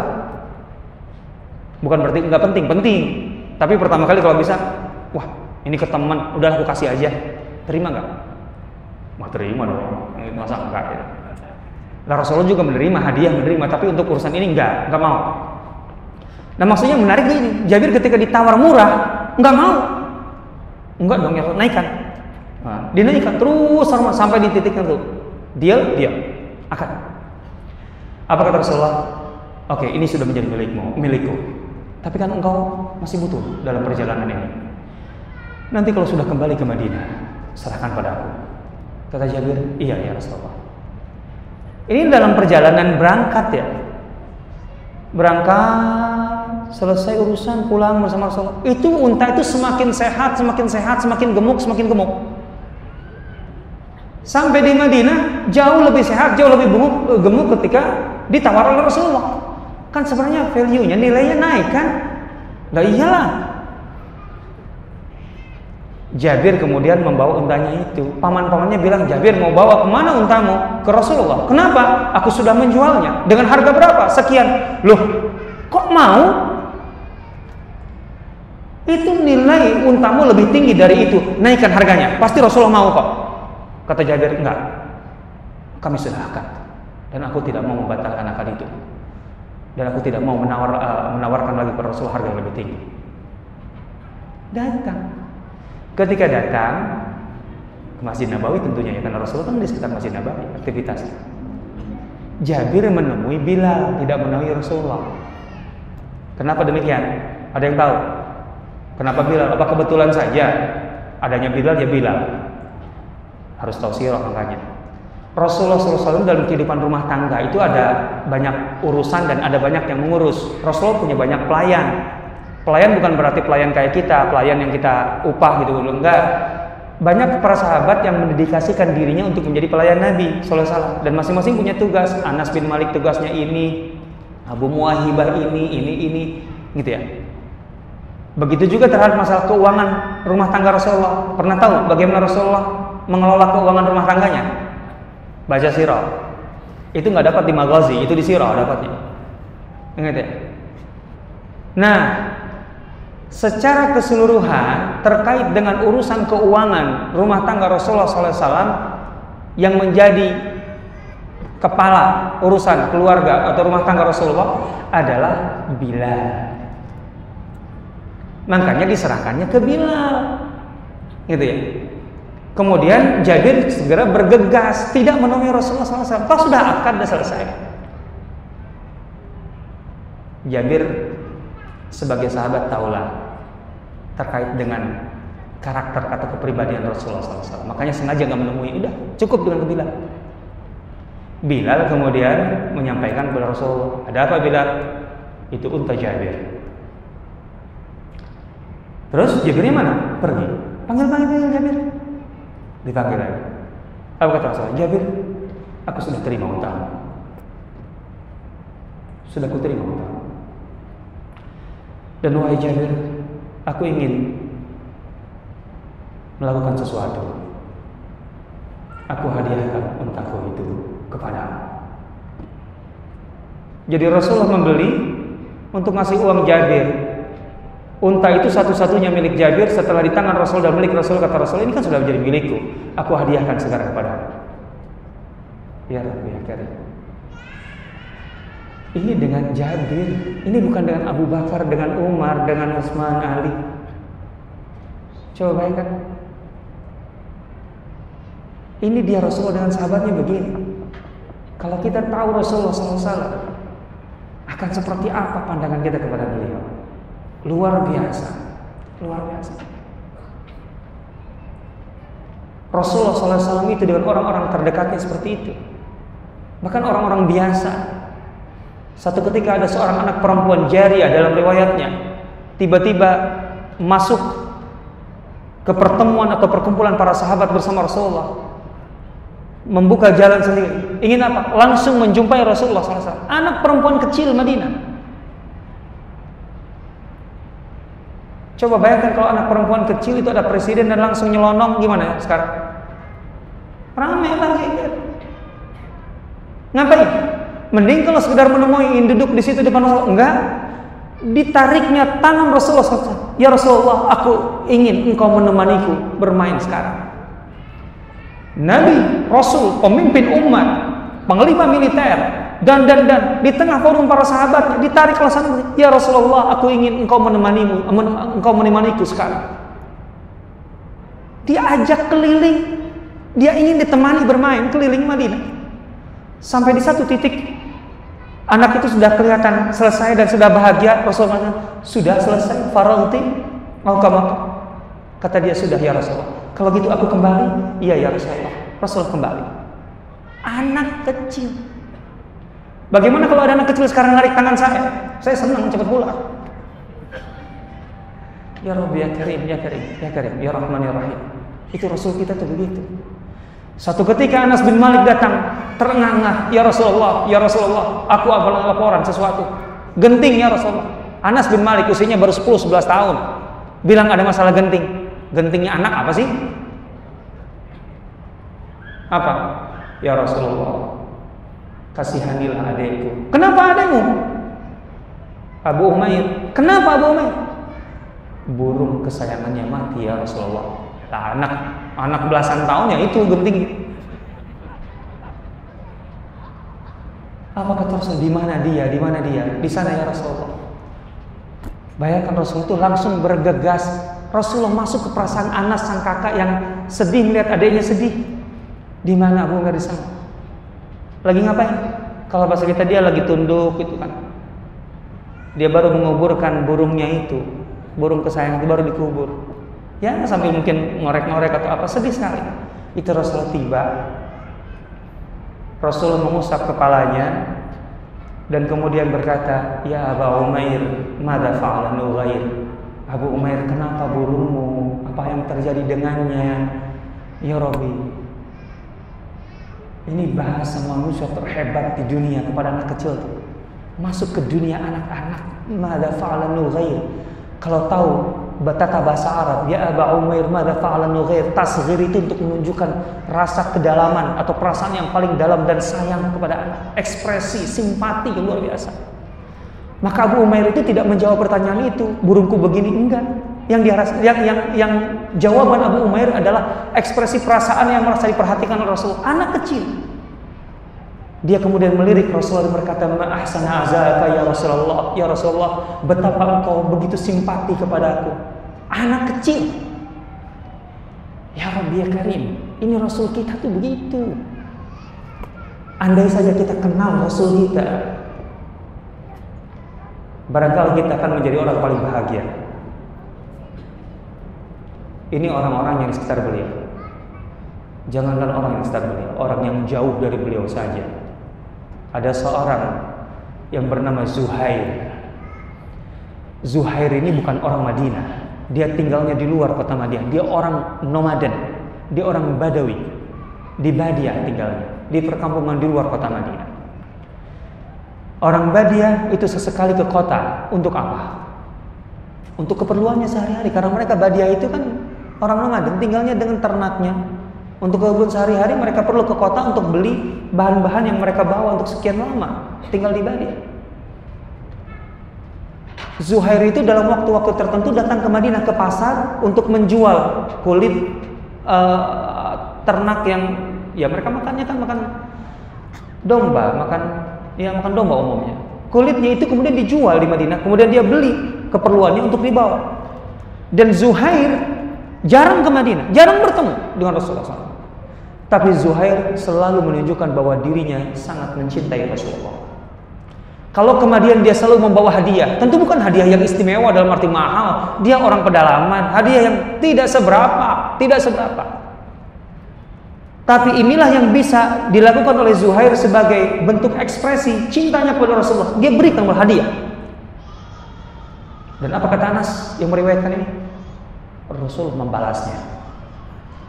Bukan berarti nggak penting. Tapi pertama kali kalau bisa, wah ini ke teman, udah aku kasih aja. Terima nggak? Wah terima dong. Masa enggak ya? Nah, Rasulullah juga menerima, tapi untuk urusan ini enggak mau. Nah maksudnya menarik ini, Jabir ketika ditawar murah, enggak mau. Enggak dong, ya naikkan. Nah, dinaikkan terus sampai di titik itu. Dia akan. Apa kata Rasulullah? Oke, ini sudah menjadi milikku. Tapi kan engkau masih butuh dalam perjalanan ini. Nanti kalau sudah kembali ke Madinah, serahkan pada aku. Kata Jabir, iya ya Rasulullah. Ini dalam perjalanan berangkat ya. Berangkat, selesai urusan, pulang bersama Rasulullah. Itu unta itu semakin sehat, semakin gemuk. Sampai di Madinah jauh lebih sehat, jauh lebih gemuk ketika ditawar oleh Rasulullah. Kan sebenarnya value-nya, nilainya naik kan? Lah iyalah. Jabir kemudian membawa untanya itu. Paman-pamannya bilang, Jabir mau bawa kemana untamu? Ke Rasulullah. Kenapa? Aku sudah menjualnya. Dengan harga berapa? Sekian. Loh, kok mau? Itu nilai untamu lebih tinggi dari itu. Naikkan harganya. Pasti Rasulullah mau kok. Kata Jabir, enggak. Kami sudah akan. Dan aku tidak mau membatalkan akad itu. Dan aku tidak mau menawarkan lagi pada Rasul harga yang lebih tinggi. Datang. Ketika datang, Masjid Nabawi tentunya ya, karena Rasulullah kan di sekitar Masjid Nabawi aktivitasnya. Jabir menemui Bilal, tidak menemui Rasulullah. Kenapa demikian? Ada yang tahu? Kenapa Bilal? Apa kebetulan saja adanya Bilal ya Bilal? Harus tahu sirah makanya. Rasulullah SAW dalam kehidupan rumah tangga itu ada banyak urusan dan ada banyak yang mengurus. Rasulullah punya banyak pelayan. Pelayan bukan berarti pelayan kayak kita, pelayan yang kita upah gitu, enggak. Banyak para sahabat yang mendedikasikan dirinya untuk menjadi pelayan Nabi SAW, dan masing-masing punya tugas. Anas bin Malik tugasnya ini, Abu Muwahibah ini, gitu ya. Begitu juga terhadap masalah keuangan rumah tangga Rasulullah. Pernah tahu bagaimana Rasulullah mengelola keuangan rumah tangganya? Baca sirah. Itu nggak dapat di Maghazi, itu di sirah dapatnya. Ingat ya. Nah, secara keseluruhan terkait dengan urusan keuangan rumah tangga Rasulullah SAW, yang menjadi kepala urusan keluarga atau rumah tangga Rasulullah adalah Bilal. Makanya diserahkannya ke Bilal, gitu ya. Kemudian Jabir segera bergegas tidak menemui Rasulullah SAW. Kalau sudah akad sudah selesai. Jabir sebagai sahabat tahulah terkait dengan karakter atau kepribadian Rasulullah SAW. Makanya sengaja nggak menemui, udah cukup dengan Bilal. Bilal kemudian menyampaikan kepada Rasulullah, ada apa Bilal? Itu unta Jabir. Terus Jabirnya mana? Pergi. Panggil Jabir. Dipanggil lagi. Apa kata Rasulullah? Jabir, aku sudah terima untamu. Sudah ku terima untamu. Dan wahai Jabir, aku ingin melakukan sesuatu. Aku hadiahkan untaku itu kepadamu. Jadi Rasulullah membeli untuk ngasih uang Jabir. Unta itu satu-satunya milik Jabir setelah di tangan Rasul dan milik Rasul. Kata Rasul, ini kan sudah menjadi milikku. Aku hadiahkan sekarang kepadamu. Ya Rabbi ya Karim. Ini dengan Jabir, ini bukan dengan Abu Bakar, dengan Umar, dengan Utsman, Ali. Coba bayangkan. Ini dia Rasulullah dengan sahabatnya begini. Kalau kita tahu Rasulullah SAW akan seperti apa pandangan kita kepada beliau. Luar biasa. Luar biasa. Rasulullah SAW itu dengan orang-orang terdekatnya seperti itu. Bahkan orang-orang biasa. Satu ketika ada seorang anak perempuan jariyah dalam riwayatnya, tiba-tiba masuk ke pertemuan atau perkumpulan para sahabat bersama Rasulullah, membuka jalan sendiri. Ingin apa? Langsung menjumpai Rasulullah SAW. Anak perempuan kecil Madinah. Coba bayangkan kalau anak perempuan kecil itu ada presiden dan langsung nyelonong, gimana ya sekarang? Ramai lagi. Ngapain? Mending kalau sekedar menemui, duduk di situ depan Rasulullah. Enggak. Ditariknya tangan Rasulullah SAW. Ya Rasulullah, aku ingin engkau menemaniku bermain sekarang. Nabi, Rasul, pemimpin umat, panglima militer, dan di tengah forum para sahabat ditarik ke sana. Ya Rasulullah, aku ingin engkau menemaniku sekarang. Dia ajak keliling, dia ingin ditemani bermain keliling Madinah. Sampai di satu titik anak itu sudah kelihatan selesai dan sudah bahagia. Rasulullah, sudah selesai, faragti, mau kamu? Kata dia, sudah ya Rasulullah. Kalau gitu aku kembali. Iya ya Rasulullah. Rasulullah kembali. Anak kecil. Bagaimana kalau ada anak kecil sekarang narik tangan saya? Saya senang cepat pulang. Ya Rabbi ya Karim, ya Karim, ya Karim, ya Rahman ya Rahim. Itu Rasul kita tuh begitu. Satu ketika Anas bin Malik datang terengah-engah, ya Rasulullah, aku apalah laporan sesuatu. Genting ya Rasulullah. Anas bin Malik usianya baru 10-11 tahun. Bilang ada masalah genting. Gentingnya anak apa sih? Apa? Ya Rasulullah, kasihanilah adekku. Kenapa adekmu? Abu Umair. Kenapa Abu Umair? Burung kesayangannya mati ya Rasulullah. Nah, anak belasan tahun ya itu genting. Apa kata Rasul? Di mana dia? Di sana ya Rasulullah. Bayangkan Rasul itu langsung bergegas Rasulullah masuk ke perasaan Anas sang kakak yang sedih melihat adiknya sedih. Di mana Abu Umair di sana? Lagi ngapain? Kalau bahasa kita dia lagi tunduk gitu kan. Dia baru menguburkan burungnya itu, burung kesayangan itu baru dikubur. Ya sambil mungkin ngorek-ngorek atau apa, sedih sekali. Itu Rasulullah tiba. Rasulullah mengusap kepalanya dan kemudian berkata, "Ya Abu Umair, madza fa'ala Nughair?" Abu Umair, kenapa burungmu? Apa yang terjadi dengannya? Ya Rabbi, ini bahasa manusia terhebat di dunia kepada anak kecil tuh. Masuk ke dunia anak-anak. Madza fa'ala Nughair? Kalau tahu tata bahasa Arab, ya Abu Umair madza fa'ala Nughair, tasghir itu untuk menunjukkan rasa kedalaman atau perasaan yang paling dalam dan sayang kepada anak, ekspresi simpati yang luar biasa. Maka Abu Umair itu tidak menjawab pertanyaan itu, burungku begini, enggak. Yang jawaban Abu Umair adalah ekspresi perasaan yang merasa diperhatikan oleh Rasul, anak kecil. Dia kemudian melirik Rasulullah dan berkata, "Ma ahsana azaka ya Rasulullah, ya Rasulullah, betapa engkau begitu simpati kepadaku." Anak kecil. Ya Rabbi ya Karim, ini Rasul kita tuh begitu. Andai saja kita kenal Rasul kita, barangkali kita akan menjadi orang paling bahagia. Ini orang-orang yang di sekitar beliau. Jangankan orang yang di sekitar beliau, orang yang jauh dari beliau saja. Ada seorang yang bernama Zuhair. Zuhair ini bukan orang Madinah. Dia tinggalnya di luar kota Madinah. Dia orang nomaden. Dia orang Badawi. Di Badiah tinggalnya. Di perkampungan di luar kota Madinah. Orang Badiah itu sesekali ke kota. Untuk apa? Untuk keperluannya sehari-hari. Karena mereka Badiah itu kan orang nomaden, tinggalnya dengan ternaknya. Untuk kebutuhan sehari-hari mereka perlu ke kota untuk beli bahan-bahan yang mereka bawa untuk sekian lama tinggal di Badiah. Zuhair itu dalam waktu-waktu tertentu datang ke Madinah, ke pasar untuk menjual kulit ternak yang ya mereka makannya kan makan domba, makan domba umumnya. Kulitnya itu kemudian dijual di Madinah, kemudian dia beli keperluannya untuk dibawa. Dan Zuhair jarang ke Madinah, jarang bertemu dengan Rasulullah SAW. Tapi Zuhair selalu menunjukkan bahwa dirinya sangat mencintai Rasulullah. Kalau kemudian dia selalu membawa hadiah, tentu bukan hadiah yang istimewa dalam arti mahal. Dia orang pedalaman, hadiah yang tidak seberapa. Tapi inilah yang bisa dilakukan oleh Zuhair sebagai bentuk ekspresi cintanya kepada Rasulullah. Dia berikan hadiah. Dan apa kata Anas yang meriwayatkan ini? Rasul membalasnya.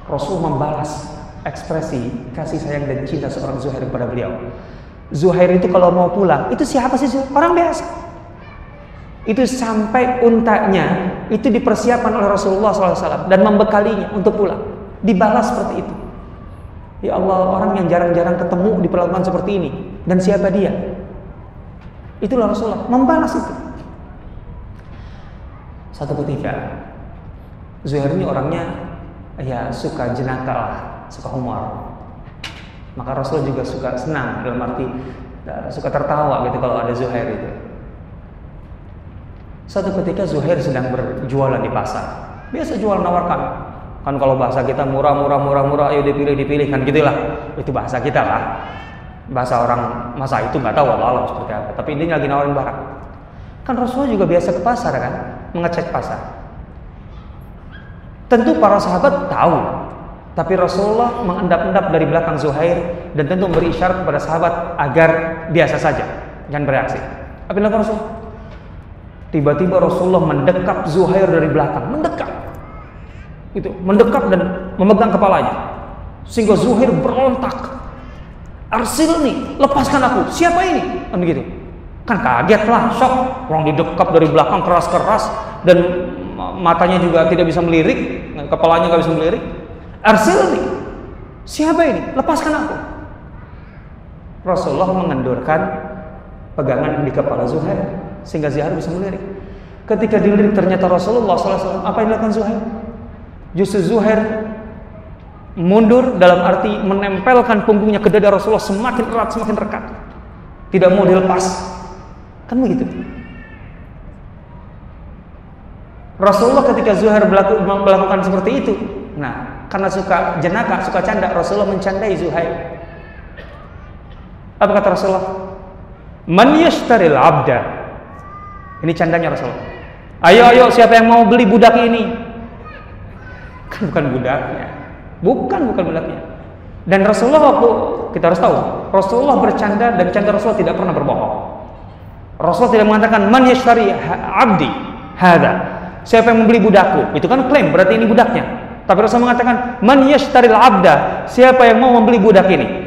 Rasul membalas ekspresi kasih sayang dan cinta seorang Zuhair kepada beliau. Zuhair itu kalau mau pulang, itu siapa sih? Orang biasa. Itu sampai untanya itu dipersiapkan oleh Rasulullah SAW dan membekalinya untuk pulang. Dibalas seperti itu. Ya Allah, orang yang jarang-jarang ketemu diperlakukan seperti ini. Dan siapa dia? Itulah Rasulullah membalas itu. Satu ketika Zuhair ini orangnya ya suka jenaka lah, suka humor. Maka Rasul juga suka senang, dalam arti suka tertawa gitu kalau ada Zuhair itu. Satu ketika Zuhair sedang berjualan di pasar. Biasa jual nawarkan. Kan kalau bahasa kita murah, ayo dipilih kan gitulah. Itu bahasa kita lah. Bahasa orang masa itu nggak tahu Allah seperti apa. Tapi ini lagi nawarin barang. Kan Rasulullah juga biasa ke pasar kan, mengecek pasar. Tentu para sahabat tahu, tapi Rasulullah mengendap-endap dari belakang Zuhair dan tentu memberi isyarat kepada sahabat agar biasa saja, jangan bereaksi. Apa yang dilakukan Rasul? Tiba-tiba Rasulullah mendekap Zuhair dari belakang, mendekap dan memegang kepalanya, sehingga Zuhair berontak. Arsilni, lepaskan aku. Siapa ini? Kan begitu. Kan kaget lah, shock. Orang didekap dari belakang keras-keras dan matanya juga tidak bisa melirik, kepalanya nggak bisa melirik. Arsilni, siapa ini? Lepaskan aku. Rasulullah mengendurkan pegangan di kepala Zuhair sehingga Zuhair bisa melirik. Ketika dilirik ternyata Rasulullah SAW, apa yang dilakukan Zuhair? Justru Zuhair mundur dalam arti menempelkan punggungnya ke dada Rasulullah semakin erat, semakin rekat. Tidak mau dilepas. Kan begitu. Rasulullah ketika Zuhair melakukan seperti itu, nah karena suka jenaka, suka canda, Rasulullah mencandai Zuhair. Apa kata Rasulullah? Man yashtaril abda. Ini candanya Rasulullah. Ayo siapa yang mau beli budak ini? Kan bukan budaknya. Bukan budaknya. Dan Rasulullah waktu kita harus tahu, Rasulullah bercanda dan canda Rasulullah tidak pernah berbohong. Rasulullah tidak mengatakan man yashtari abdi hadza. Siapa yang membeli budakku? Itu kan klaim, berarti ini budaknya. Tapi Rasulullah mengatakan man yashtaril abda. Siapa yang mau membeli budak ini?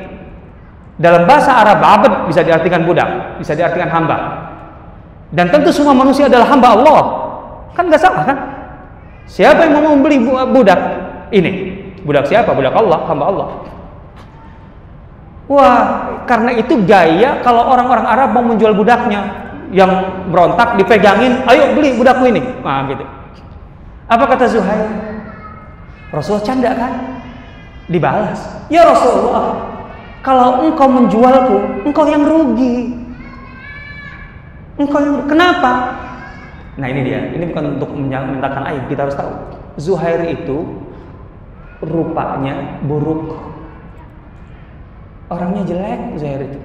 Dalam bahasa Arab, abd bisa diartikan budak, bisa diartikan hamba. Dan tentu semua manusia adalah hamba Allah. Kan nggak salah kan? Siapa yang mau membeli budak ini? Budak siapa? Budak Allah, hamba Allah. Wah, karena itu gaya kalau orang-orang Arab mau menjual budaknya, yang berontak dipegangin, ayo beli budakku ini. Nah, gitu. Apa kata Zuhair? Rasulullah canda kan? Dibalas, ya Rasulullah, kalau engkau menjualku, engkau yang rugi. Kenapa? Nah ini dia, ini bukan untuk menyatakan aib, kita harus tahu. Zuhair itu rupanya buruk. Orangnya jelek Zuhair itu.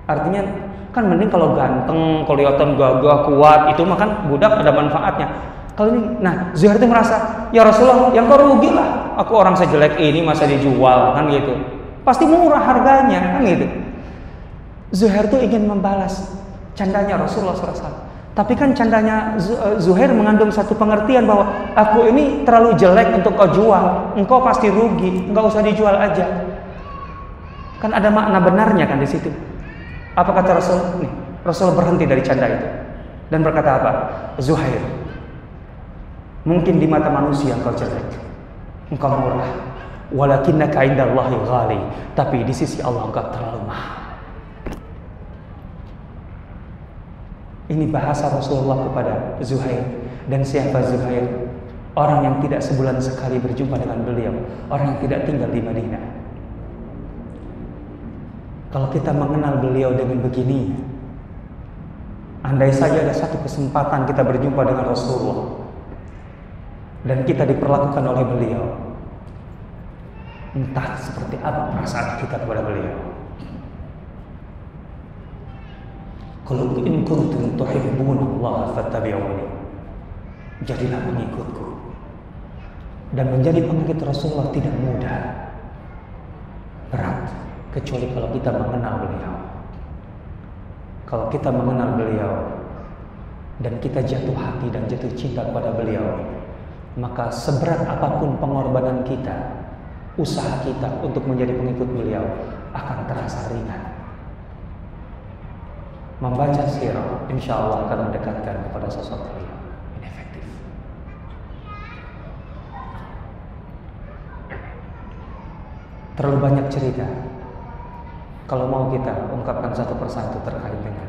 Artinya kan mending kalau ganteng, kelihatan gagah, kuat, itu mah kan budak ada manfaatnya. Kalau ini, nah Zuhair itu merasa, ya Rasulullah, yang kau rugi lah. Aku orang sejelek ini masa dijual, kan gitu. Pasti murah harganya, kan gitu. Zuhair itu ingin membalas candanya Rasulullah SAW. Tapi kan candanya Zuhair mengandung satu pengertian bahwa aku ini terlalu jelek untuk kau jual. Engkau pasti rugi, enggak usah dijual aja. Kan ada makna benarnya kan di situ. Apa kata Rasul? Nih, Rasul berhenti dari canda itu dan berkata apa? Zuhair, mungkin di mata manusia engkau jelek, engkau murah. Walakinnaka indallahi ghali. Tapi di sisi Allah engkau terlalu mahal. Ini bahasa Rasulullah kepada Zuhair. Dan siapa Zuhair? Orang yang tidak sebulan sekali berjumpa dengan beliau, orang yang tidak tinggal di Madinah. Kalau kita mengenal beliau dengan begini, andai saja ada satu kesempatan kita berjumpa dengan Rasulullah dan kita diperlakukan oleh beliau, entah seperti apa perasaan kita kepada beliau. Qul in kuntum tuhibbunallaha fattabi'uni. Jadilah pengikutku. Dan menjadi pengikut Rasulullah tidak mudah, berat, kecuali kalau kita mengenal beliau. Kalau kita mengenal beliau dan kita jatuh hati dan jatuh cinta kepada beliau, maka seberat apapun pengorbanan kita, usaha kita untuk menjadi pengikut beliau akan terasa ringan. Membaca sirah insya Allah akan mendekatkan kepada sosok beliau. Ini efektif. Terlalu banyak cerita. Kalau mau kita ungkapkan satu persatu terkait dengan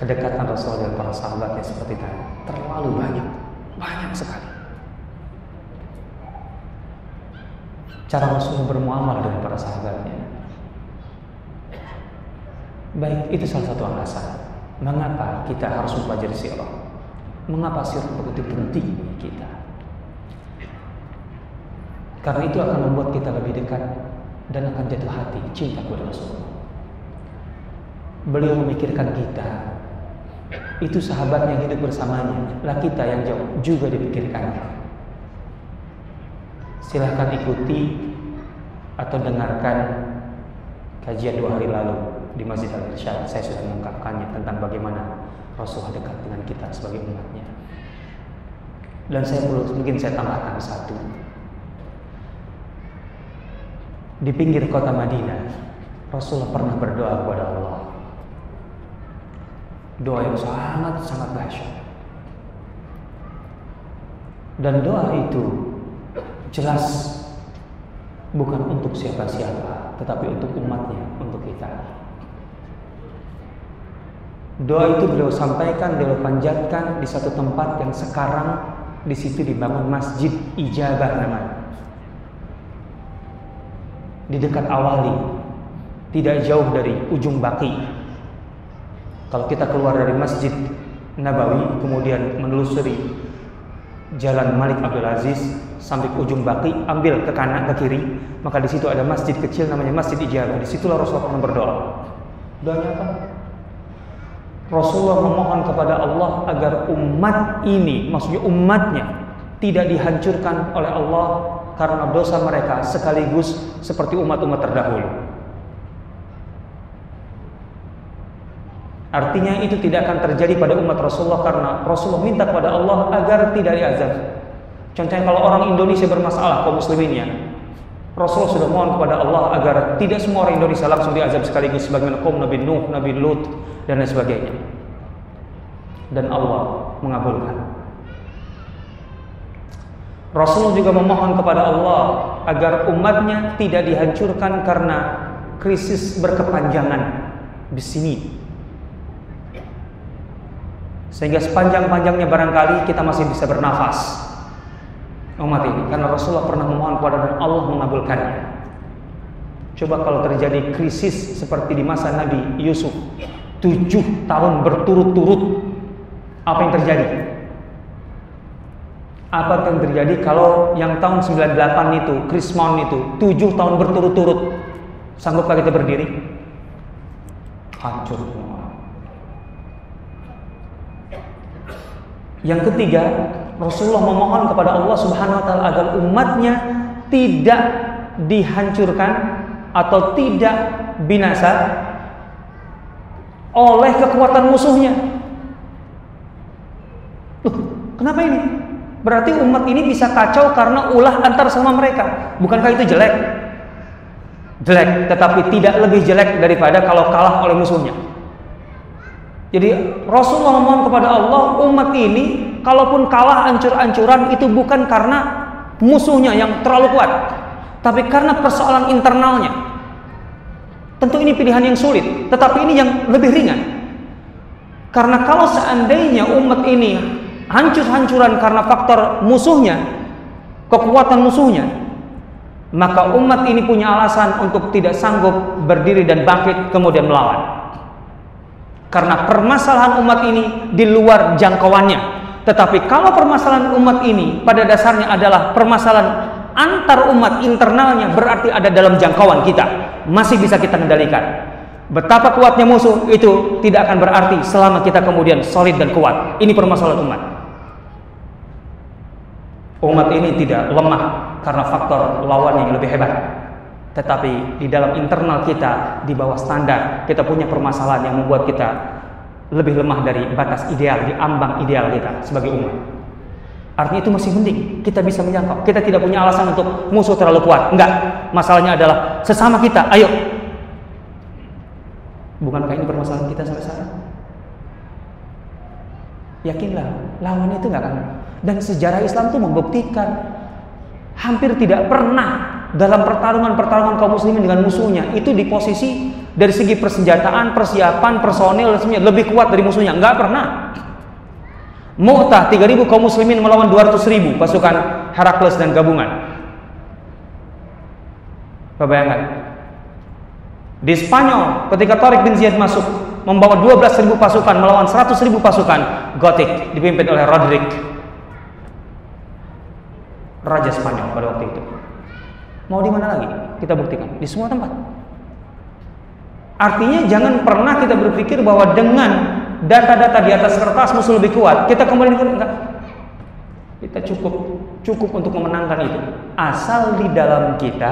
kedekatan Rasul dan para sahabatnya seperti tadi, terlalu banyak sekali. Cara Rasul bermuamalah dengan para sahabatnya. Baik, itu salah satu alasan mengapa kita harus mempelajari sirah. Mengapa sirah begitu penting bagi kita? Karena itu akan membuat kita lebih dekat dan akan jatuh hati cinta kepada Rasulullah. Beliau memikirkan kita. Itu sahabat yang hidup bersamanya, lah kita yang jauh juga dipikirkannya. Silahkan ikuti atau dengarkan kajian 2 hari lalu di Masjid Al-Irsyad. Saya sudah mengungkapkannya tentang bagaimana Rasulullah dekat dengan kita sebagai umatnya. Dan mungkin saya tambahkan satu. Di pinggir kota Madinah, Rasulullah pernah berdoa kepada Allah. Doa yang sangat dahsyat. Dan doa itu jelas bukan untuk siapa-siapa, tetapi untuk umatnya, untuk kita. Doa itu beliau sampaikan, beliau panjatkan di satu tempat yang sekarang di situ dibangun Masjid Ijabah namanya. Di dekat Awali, tidak jauh dari ujung Baqi. Kalau kita keluar dari Masjid Nabawi, kemudian menelusuri Jalan Malik Abdul Aziz sampai ke ujung Baqi, ambil ke kanan ke kiri, maka di situ ada masjid kecil namanya Masjid Ijabah. Disitulah Rasulullah pernah berdoa. Doanya apa? Rasulullah memohon kepada Allah agar umat ini, maksudnya umatnya, tidak dihancurkan oleh Allah karena dosa mereka, sekaligus seperti umat-umat terdahulu. Artinya itu tidak akan terjadi pada umat Rasulullah karena Rasulullah minta kepada Allah agar tidak diazab. Contohnya kalau orang Indonesia bermasalah, kaum musliminnya, Rasulullah sudah mohon kepada Allah agar tidak semua orang Indonesia langsung diazab sekaligus sebagaimana kaum Nabi Nuh, Nabi Lut dan lain sebagainya. Dan Allah mengabulkan. Rasulullah juga memohon kepada Allah agar umatnya tidak dihancurkan karena krisis berkepanjangan di sini. Sehingga sepanjang-panjangnya barangkali kita masih bisa bernafas umat ini, karena Rasulullah pernah memohon kepada dan Allah mengabulkannya. Coba kalau terjadi krisis seperti di masa Nabi Yusuf 7 tahun berturut-turut, apa yang terjadi? Apa yang terjadi kalau yang tahun 98 itu, Krismon itu 7 tahun berturut-turut, sanggupkah kita berdiri? Hancur semua. Yang ketiga, Rasulullah memohon kepada Allah Subhanahu wa taala agar umatnya tidak dihancurkan atau tidak binasa oleh kekuatan musuhnya. Kenapa ini? Berarti umat ini bisa kacau karena ulah antar sama mereka. Bukankah itu jelek? Jelek, tetapi tidak lebih jelek daripada kalau kalah oleh musuhnya. Jadi Rasulullah memohon kepada Allah, umat ini kalaupun kalah ancur-ancuran itu bukan karena musuhnya yang terlalu kuat, tapi karena persoalan internalnya. Tentu ini pilihan yang sulit, tetapi ini yang lebih ringan. Karena kalau seandainya umat ini hancur-hancuran karena faktor musuhnya, kekuatan musuhnya, maka umat ini punya alasan untuk tidak sanggup berdiri dan bangkit kemudian melawan. Karena permasalahan umat ini di luar jangkauannya. Tetapi kalau permasalahan umat ini pada dasarnya adalah permasalahan antar umat internalnya, berarti ada dalam jangkauan kita, masih bisa kita kendalikan. Betapa kuatnya musuh itu tidak akan berarti selama kita kemudian solid dan kuat. Ini permasalahan umat. Umat ini tidak lemah karena faktor lawan yang lebih hebat, tetapi di dalam internal kita di bawah standar, kita punya permasalahan yang membuat kita lebih lemah dari batas ideal, di ambang ideal kita sebagai umat. Artinya itu masih penting, kita bisa menjangkau. Kita tidak punya alasan untuk musuh terlalu kuat. Enggak, masalahnya adalah sesama kita, ayo. Bukankah ini permasalahan kita sampai sekarang? Yakinlah, lawan itu enggak akan. Dan sejarah Islam itu membuktikan hampir tidak pernah dalam pertarungan kaum muslimin dengan musuhnya itu di posisi dari segi persenjataan, persiapan, personil dan semuanya lebih kuat dari musuhnya. Enggak pernah. Mu'tah 3.000 kaum muslimin melawan 200.000 pasukan Herakles dan gabungan. Bayangkan. Di Spanyol ketika Tariq bin Ziyad masuk membawa 12.000 pasukan melawan 100.000 pasukan Gotik dipimpin oleh Roderick, Raja Spanyol pada waktu itu. Mau di mana lagi? Kita buktikan di semua tempat. Artinya jangan pernah kita berpikir bahwa dengan data-data di atas kertas musuh lebih kuat, kita kemudian enggak. Kita cukup untuk memenangkan itu. Asal di dalam kita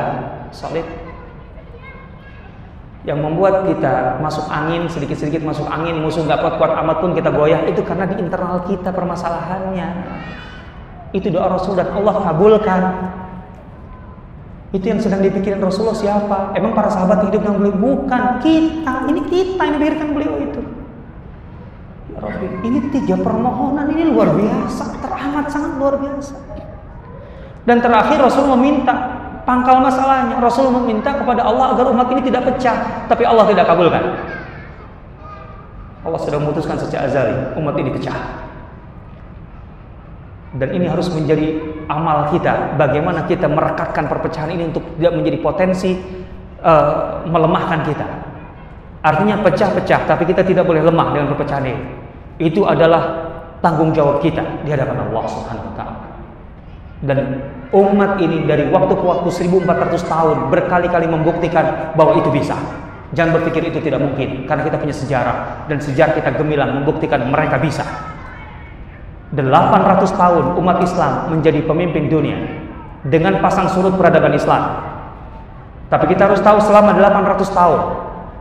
solid. Yang membuat kita masuk angin, sedikit-sedikit masuk angin, musuh nggak kuat-kuat amat pun kita goyah, itu karena di internal kita permasalahannya. Itu doa Rasul dan Allah kabulkan. Itu yang sedang dipikirin Rasulullah siapa? Emang para sahabat hidup dengan beliau? Bukan, kita. Ini kita yang dipikirkan beliau itu. Ya Rabbi, ini 3 permohonan ini luar biasa, teramat sangat luar biasa. Dan terakhir Rasul meminta pangkal masalahnya. Rasul meminta kepada Allah agar umat ini tidak pecah, tapi Allah tidak kabulkan. Allah sudah memutuskan sejak azali umat ini pecah. Dan ini harus menjadi amal kita, bagaimana kita merekatkan perpecahan ini untuk tidak menjadi potensi melemahkan kita. Artinya pecah-pecah, tapi kita tidak boleh lemah dengan perpecahan ini. Itu adalah tanggung jawab kita di hadapan Allah Subhanahu wa taala. Dan umat ini dari waktu ke waktu 1400 tahun berkali-kali membuktikan bahwa itu bisa. Jangan berpikir itu tidak mungkin, karena kita punya sejarah, dan sejarah kita gemilang membuktikan mereka bisa. 800 tahun umat Islam menjadi pemimpin dunia dengan pasang surut peradaban Islam. Tapi kita harus tahu selama 800 tahun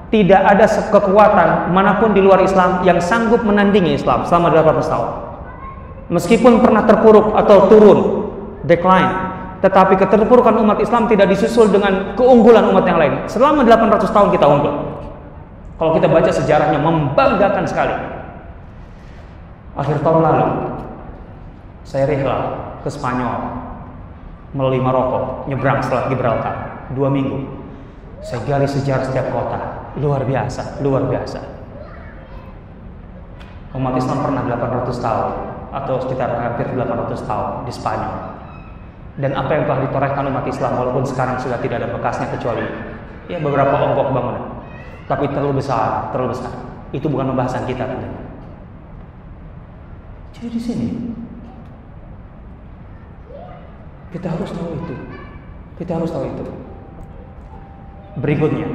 tidak ada kekuatan manapun di luar Islam yang sanggup menandingi Islam selama 800 tahun. Meskipun pernah terpuruk atau turun, decline, tetapi keterpurukan umat Islam tidak disusul dengan keunggulan umat yang lain. Selama 800 tahun kita unggul. Kalau kita baca sejarahnya membanggakan sekali. Akhir tahun lalu saya rihlah ke Spanyol melalui Maroko, nyebrang selat Gibraltar 2 minggu. Saya gali sejarah setiap kota, luar biasa, luar biasa. Umat Islam pernah 800 tahun atau sekitar hampir 800 tahun di Spanyol. Dan apa yang telah ditorehkan umat Islam walaupun sekarang sudah tidak ada bekasnya kecuali ya beberapa ongkok bangunan, tapi terlalu besar, terlalu besar. Itu bukan pembahasan kita tentunya. Jadi di sini kita harus tahu itu. Kita harus tahu itu. Berikutnya,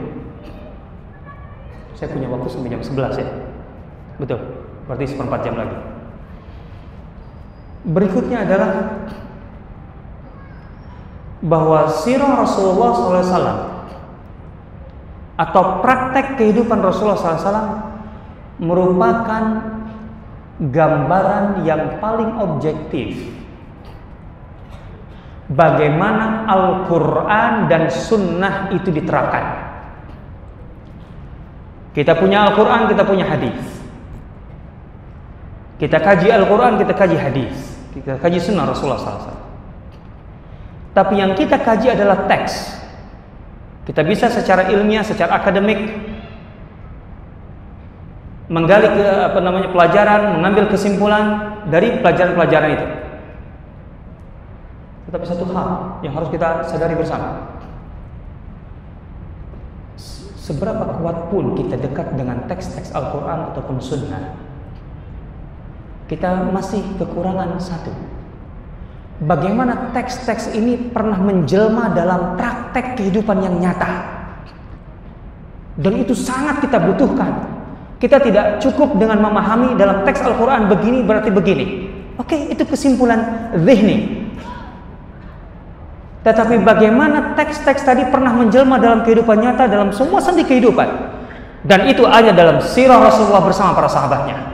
saya punya waktu sampai jam 11 ya. Betul, berarti 1/4 jam lagi. Berikutnya adalah bahwa sirah Rasulullah SAW atau praktek kehidupan Rasulullah SAW merupakan gambaran yang paling objektif bagaimana Al-Quran dan Sunnah itu diterapkan. Kita punya Al-Quran, kita punya hadis. Kita kaji Al-Quran, kita kaji hadis, kita kaji Sunnah Rasulullah SAW. Tapi yang kita kaji adalah teks. Kita bisa secara ilmiah, secara akademik menggali pelajaran, mengambil kesimpulan dari pelajaran-pelajaran itu. Tetapi satu hal yang harus kita sadari bersama, seberapa kuat pun kita dekat dengan teks-teks Al-Quran ataupun Sunnah, kita masih kekurangan satu. Bagaimana teks-teks ini pernah menjelma dalam praktek kehidupan yang nyata. Dan itu sangat kita butuhkan. Kita tidak cukup dengan memahami dalam teks Al-Quran begini berarti begini. Oke, itu kesimpulan zihni. Tetapi bagaimana teks-teks tadi pernah menjelma dalam kehidupan nyata, dalam semua sendi kehidupan. Dan itu ada dalam sirah Rasulullah bersama para sahabatnya.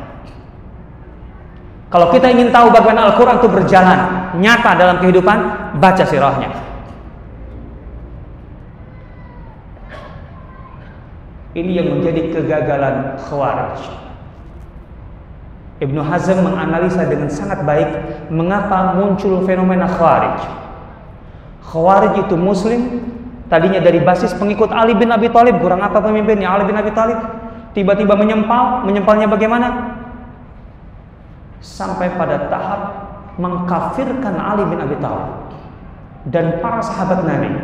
Kalau kita ingin tahu bagaimana Al-Quran itu berjalan nyata dalam kehidupan, baca sirahnya. Ini yang menjadi kegagalan Khawarij. Ibnu Hazm menganalisa dengan sangat baik mengapa muncul fenomena Khawarij. Khawarij itu Muslim, tadinya dari basis pengikut Ali bin Abi Thalib, kurang apa pemimpinnya Ali bin Abi Thalib, tiba-tiba menyempalnya bagaimana? Sampai pada tahap mengkafirkan Ali bin Abi Thalib dan para sahabat Nabi,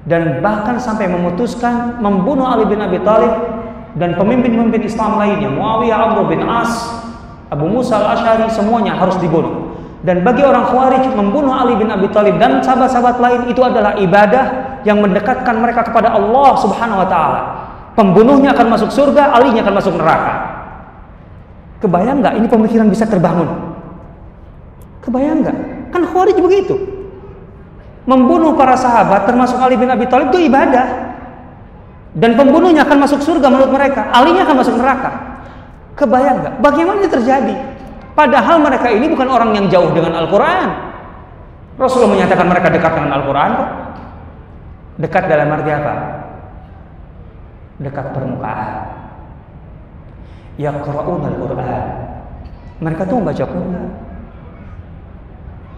dan bahkan sampai memutuskan membunuh Ali bin Abi Thalib dan pemimpin-pemimpin Islam lainnya, Muawiyah, Amr bin As, Abu Musa al-Asy'ari, semuanya harus dibunuh. Dan bagi orang Khawarij, membunuh Ali bin Abi Thalib dan sahabat-sahabat lain itu adalah ibadah yang mendekatkan mereka kepada Allah Subhanahu wa taala. Pembunuhnya akan masuk surga, Alinya akan masuk neraka. Kebayang nggak ini pemikiran bisa terbangun? Kebayang nggak? Kan Khawarij begitu. Membunuh para sahabat termasuk Ali bin Abi Thalib itu ibadah. Dan pembunuhnya akan masuk surga menurut mereka, Alinya akan masuk neraka. Kebayang nggak? Bagaimana ini terjadi? Padahal mereka ini bukan orang yang jauh dengan Al-Quran. Rasulullah menyatakan mereka dekat dengan Al-Quran kok. Dekat dalam arti apa? Dekat permukaan. Yaqra'un Al-Quran. Mereka tuh membaca Quran.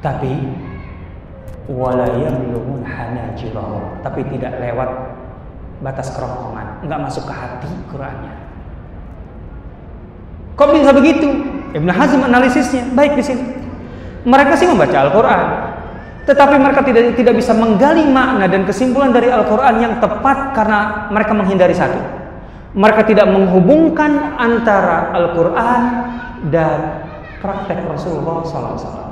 Tapi wala yablughun hanajirahum, tapi tidak lewat batas kerongkongan, enggak masuk ke hati Qurannya. Kok bisa begitu? Ibnu Hazm analisisnya baik di sini. Mereka sih membaca Al-Quran, tetapi mereka tidak bisa menggali makna dan kesimpulan dari Al-Quran yang tepat karena mereka menghindari satu. Mereka tidak menghubungkan antara Al-Quran dan praktek Rasulullah SAW.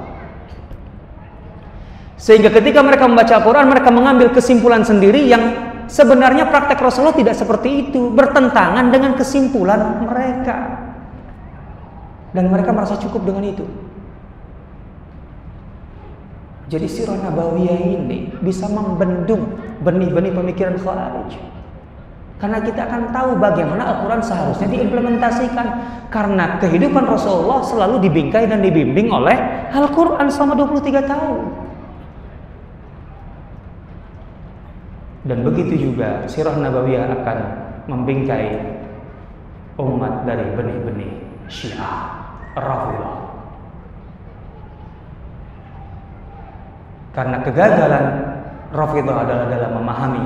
Sehingga ketika mereka membaca Al-Quran, mereka mengambil kesimpulan sendiri yang sebenarnya praktek Rasulullah tidak seperti itu, bertentangan dengan kesimpulan mereka. Dan mereka merasa cukup dengan itu. Jadi sirah nabawiyah ini bisa membendung benih-benih pemikiran Khawarij. Karena kita akan tahu bagaimana Al-Quran seharusnya diimplementasikan. Karena kehidupan Rasulullah selalu dibingkai dan dibimbing oleh Al-Quran selama 23 tahun. Dan begitu juga sirah nabawiyah akan membingkai umat dari benih-benih Syiah, Rafidhah. Karena kegagalan Rafidhah adalah dalam memahami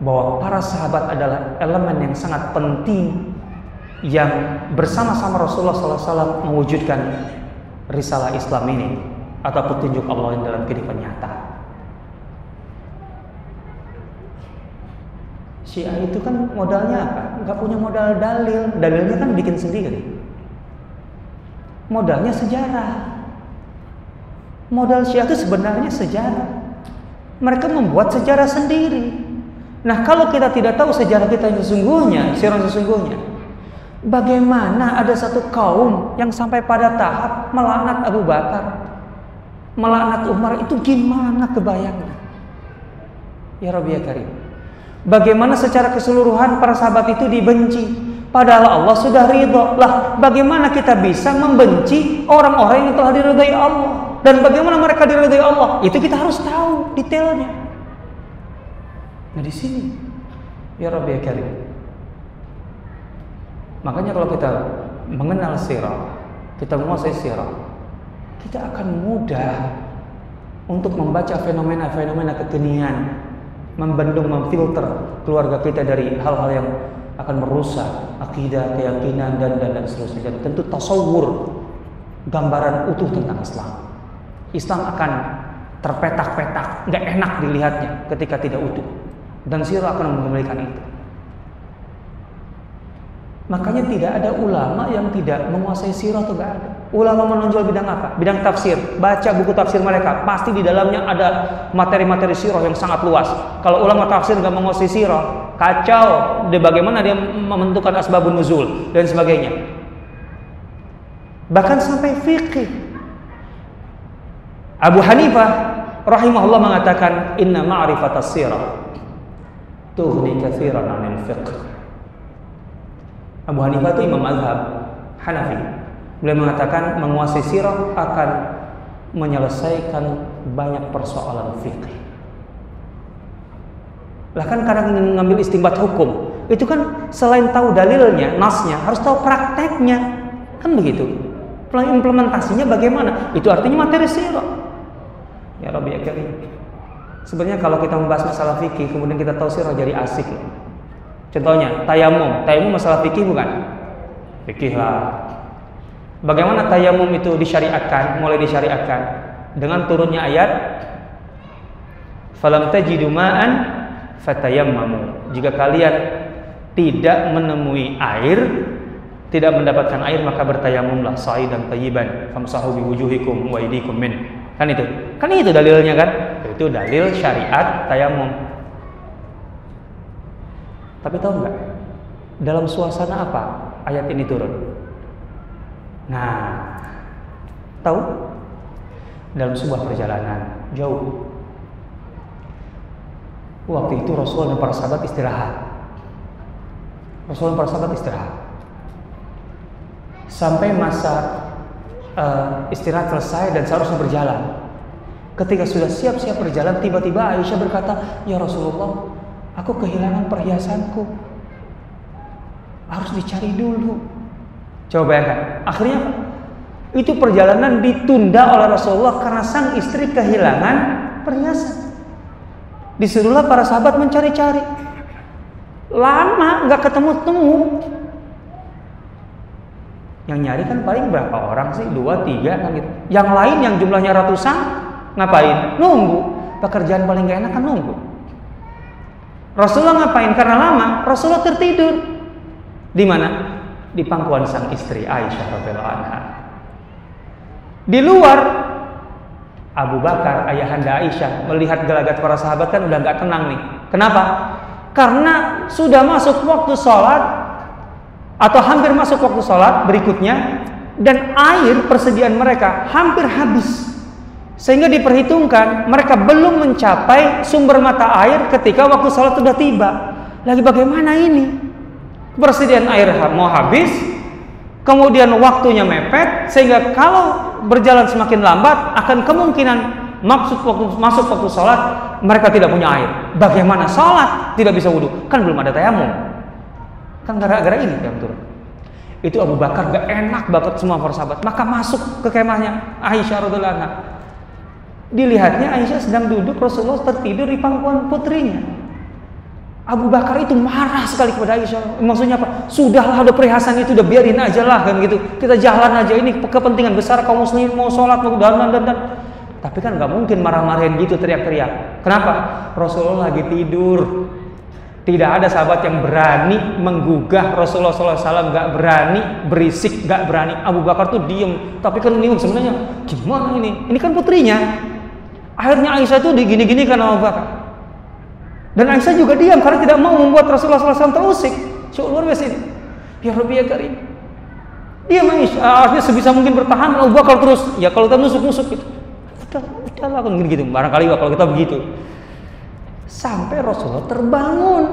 bahwa para sahabat adalah elemen yang sangat penting yang bersama-sama Rasulullah SAW mewujudkan risalah Islam ini atau petunjuk Allah dalam kehidupan nyata. Syiah itu kan modalnya apa? Nggak punya modal dalil. Dalilnya kan bikin sendiri. Modalnya sejarah. Modal Syiah itu sebenarnya sejarah. Mereka membuat sejarah sendiri. Nah, kalau kita tidak tahu sejarah kita yang sesungguhnya, sirah sesungguhnya, bagaimana ada satu kaum yang sampai pada tahap melaknat Abu Bakar, melaknat Umar, itu gimana kebayangnya? Ya Rabbi ya Karim. Bagaimana secara keseluruhan para sahabat itu dibenci, padahal Allah sudah ridho. Lah, bagaimana kita bisa membenci orang-orang yang telah diridhai Allah? Dan bagaimana mereka diridhai Allah? Itu kita harus tahu detailnya. Nah, di sini ya Rabbi ya Karim. Makanya kalau kita mengenal sirah, kita menguasai sirah, kita akan mudah untuk membaca fenomena-fenomena kekinian, membendung, memfilter keluarga kita dari hal-hal yang akan merusak akidah, keyakinan dan seterusnya. Dan tentu tasawur, gambaran utuh tentang Islam. Islam akan terpetak-petak, nggak enak dilihatnya ketika tidak utuh. Dan sirah akan mengembalikan itu. Makanya tidak ada ulama yang tidak menguasai sirah, itu nggak ada. Ulama menonjol bidang apa? Bidang tafsir. Baca buku tafsir mereka, pasti di dalamnya ada materi-materi sirah yang sangat luas. Kalau ulama tafsir nggak menguasai sirah, kacau. Bagaimana dia menentukan asbabun nuzul dan sebagainya. Bahkan sampai fikih. Abu Hanifah rahimahullah mengatakan, inna ma'rifatas sirah tughni katsiran 'anil fiqh. Abu Hanifah itu imam mazhab Hanafi. Beliau mengatakan menguasai sirah akan menyelesaikan banyak persoalan fikih. Lah kan kadang ngambil istinbat hukum, itu kan selain tahu dalilnya, nasnya, harus tahu prakteknya. Kan begitu. Implementasinya bagaimana? Itu artinya materi sirah. Ya Rabbi ya Karim. Sebenarnya kalau kita membahas masalah fikih, kemudian kita tahu sirah jadi asik. Contohnya, tayamum. Tayamum masalah fikih bukan? Fikih lah. Bagaimana tayamum itu disyariatkan? Mulai disyariatkan dengan turunnya ayat falam tajidu ma'an fatayammamu. Jika kalian tidak menemui air, tidak mendapatkan air, maka bertayamumlah sa'idan thayyiban famsahu biwujuhikum wa aydikum min. Kan itu dalilnya kan? Itu dalil syariat tayamum. Tapi tahu nggak dalam suasana apa ayat ini turun? Nah, tahu? Dalam sebuah perjalanan jauh. Waktu itu Rasulullah dan para sahabat istirahat. Sampai masa istirahat selesai dan seharusnya berjalan. Ketika sudah siap-siap berjalan, tiba-tiba Aisyah berkata, "Ya Rasulullah, aku kehilangan perhiasanku. Harus dicari dulu." Coba bayangkan, akhirnya itu perjalanan ditunda oleh Rasulullah karena sang istri kehilangan perhiasan. Disuruhlah para sahabat mencari-cari. Lama nggak ketemu-temu. Yang nyari kan paling berapa orang sih? 2, 3 kan gitu. Yang lain yang jumlahnya ratusan ngapain? Nunggu. Pekerjaan paling gak enak kan nunggu. Rasulullah ngapain? Karena lama, Rasulullah tertidur. Di mana? Di pangkuan sang istri Aisyah radhiyallahu anha. Di luar Abu Bakar, ayahanda Aisyah, melihat gelagat para sahabat kan udah nggak tenang nih. Kenapa? Karena sudah masuk waktu sholat atau hampir masuk waktu sholat berikutnya, dan air persediaan mereka hampir habis, sehingga diperhitungkan mereka belum mencapai sumber mata air ketika waktu sholat sudah tiba. Lagi bagaimana ini? Persediaan air mau habis, kemudian waktunya mepet, sehingga kalau berjalan semakin lambat akan kemungkinan masuk waktu sholat mereka tidak punya air. Bagaimana sholat? Tidak bisa wudhu, kan belum ada tayamum. Kan gara-gara ini yang turun. Itu Abu Bakar gak enak banget semua para sahabat, maka masuk ke kemahnya Aisyah radhiyallahu anha. Dilihatnya Aisyah sedang duduk, Rasulullah tertidur di pangkuan putrinya. Abu Bakar itu marah sekali kepada Aisyah. Maksudnya apa? Sudahlah, ada perhiasan itu, udah biarin aja lah kan gitu. Kita jalan aja, ini kepentingan besar kaum muslimin, mau sholat, mau dan. Tapi kan nggak mungkin marah-marahin gitu, teriak-teriak. Kenapa? Rasulullah lagi tidur. Tidak ada sahabat yang berani menggugah Rasulullah SAW, nggak berani berisik, nggak berani. Abu Bakar tuh diem, tapi kan bingung sebenarnya. Gimana ini? Ini kan putrinya. Akhirnya Aisyah tuh digini-gini karena Abu Bakar. Dan Aisyah juga diam karena tidak mau membuat Rasulullah SAW terusik. Luar biasa ini. Ya Rabbi ya Karim. Diam Aisyah, artinya sebisa mungkin bertahan. Abu Bakar terus. Ya kalau kita nusuk-nusuk gitu. Udahlah kan gitu. Barangkali kalau kita begitu. Sampai Rasulullah terbangun.